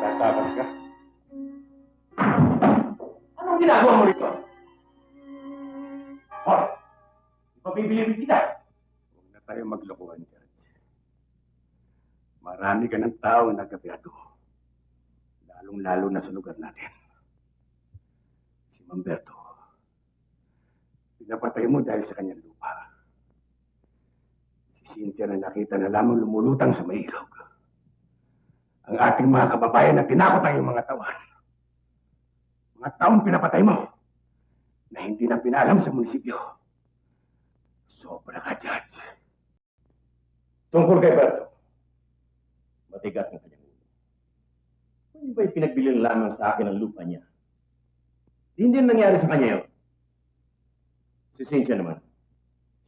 Tatakas ka? Anong ginagawa mo rito? Hoy! Ipabibilibid kita! Huwag na tayo maglokohan, Judge. Marami ka ng tao na nagkapiado. Lalong-lalo na sa lugar natin. Si Mamberto. Pinapatay mo dahil sa kanyang lupa. Si Cynthia na nakita na lamang lumulutang sa may ilog. Ang ating mga kababayan na tinakot ang iyong mga tawan. Mga taong pinapatay mo na hindi na pinalam sa munisipyo. Sobra ka, Judge. Tungkol kay Berto, matigas ang kanyang ulo. Kung ba'y pinagbilin lamang sa akin ang lupa niya, hindi nangyari sa kanya yun. Si Cynthia naman,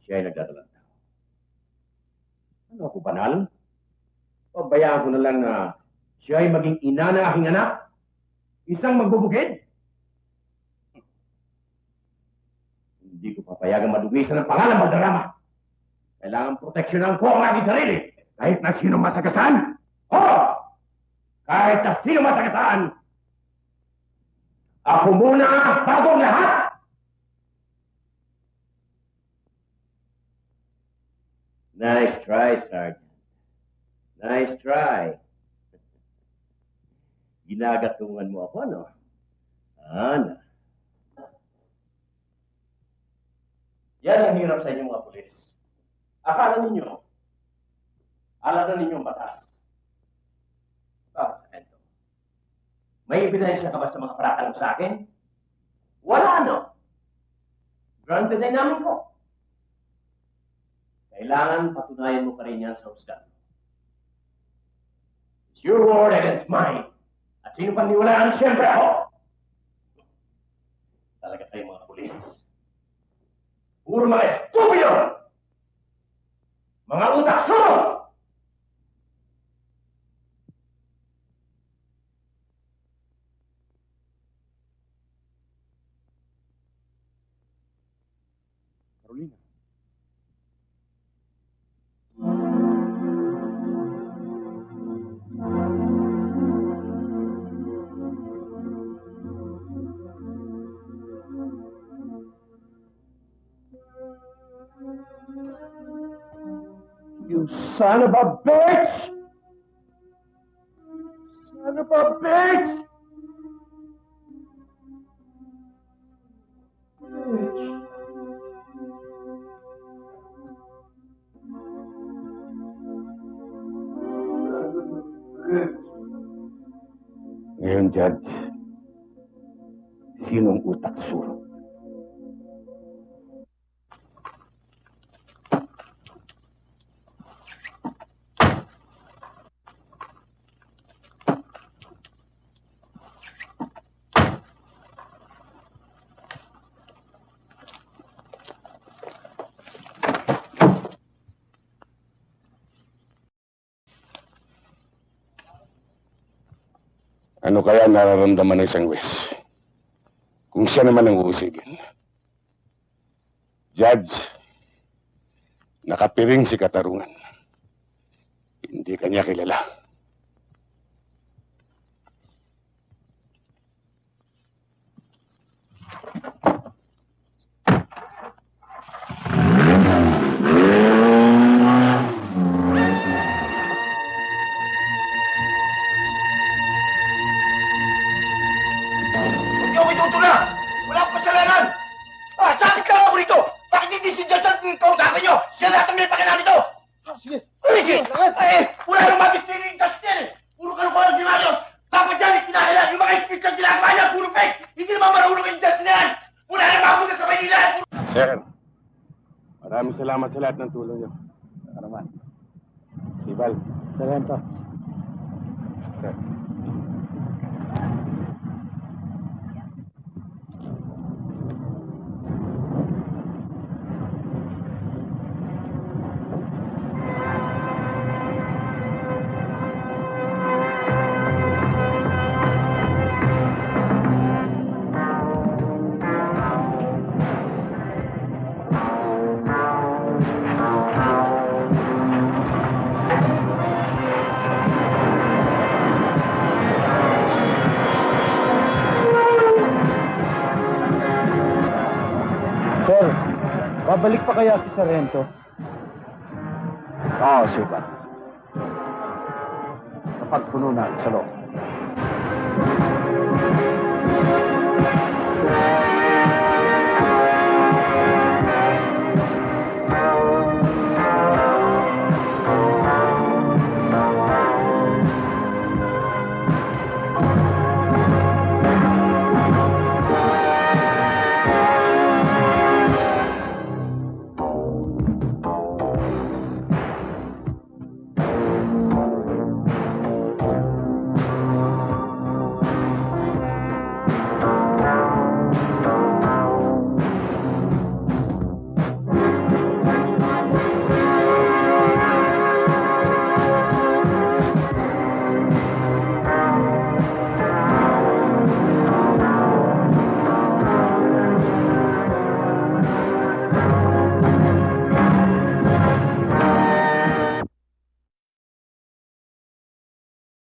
siya ay nagdadalang tao. Ano ako, banal? Pabayaan ko na lang na siya ay maging ina na aking anak? Isang magbubukid? Hindi ko papayagang madugisan ng pangalan Valderrama. Kailangan proteksyonan ko ang aking sarili. Kahit na sino masagasaan? Oo! Kahit na sino masagasaan! Ako muna bago ang lahat! Nice try, Sergeant. Nice try. Ginagatungan mo ako, no? Ana. Yan ang hirap sa inyong mga pulis. Akala ninyo, alam na ninyo ang batas. Sargento, may ebidensya ka ba sa mga paratang sa akin? Wala, no? Granted ay namin ko. Kailangan patunayan mo pa rin yan sa husgan. It's your word against mine. At sino pang niwalaan, siyempre ako. Talaga tayo mga pulis. Puro mga estupido! Mga utak sunod! Carolina. You son of a bitch! Son of a bitch! Bitch. malaman, Judge, sinong utak surot. Ano kaya nararamdaman ng isang wes? Kung siya naman ang uusigin. Judge, nakapiring si Katarungan. Hindi kanya kilala. Hindi ako itutula! Wala akong kasalanan! Sakit lang ako rito! Bakit hindi si Judge ang kausapin nyo? Siya lahat ang may pakialam nito! Sige! Wala nang mabistiri yung Judge yan eh! Puro kalukuhan si Mario! Dapat yan, itinakailan! Yung mga ispis na ginagawa niya, puro fake! Hindi naman marahulog yung Judge na yan! Wala nang mabuti sa Maynila! Sir, maraming salamat sa lahat ng tulong niyo. Naman. Sibal. Sarento. Sir. Sir, babalik pa kaya si Sarento? Oo, Sibat. Kapag puno na sa loob.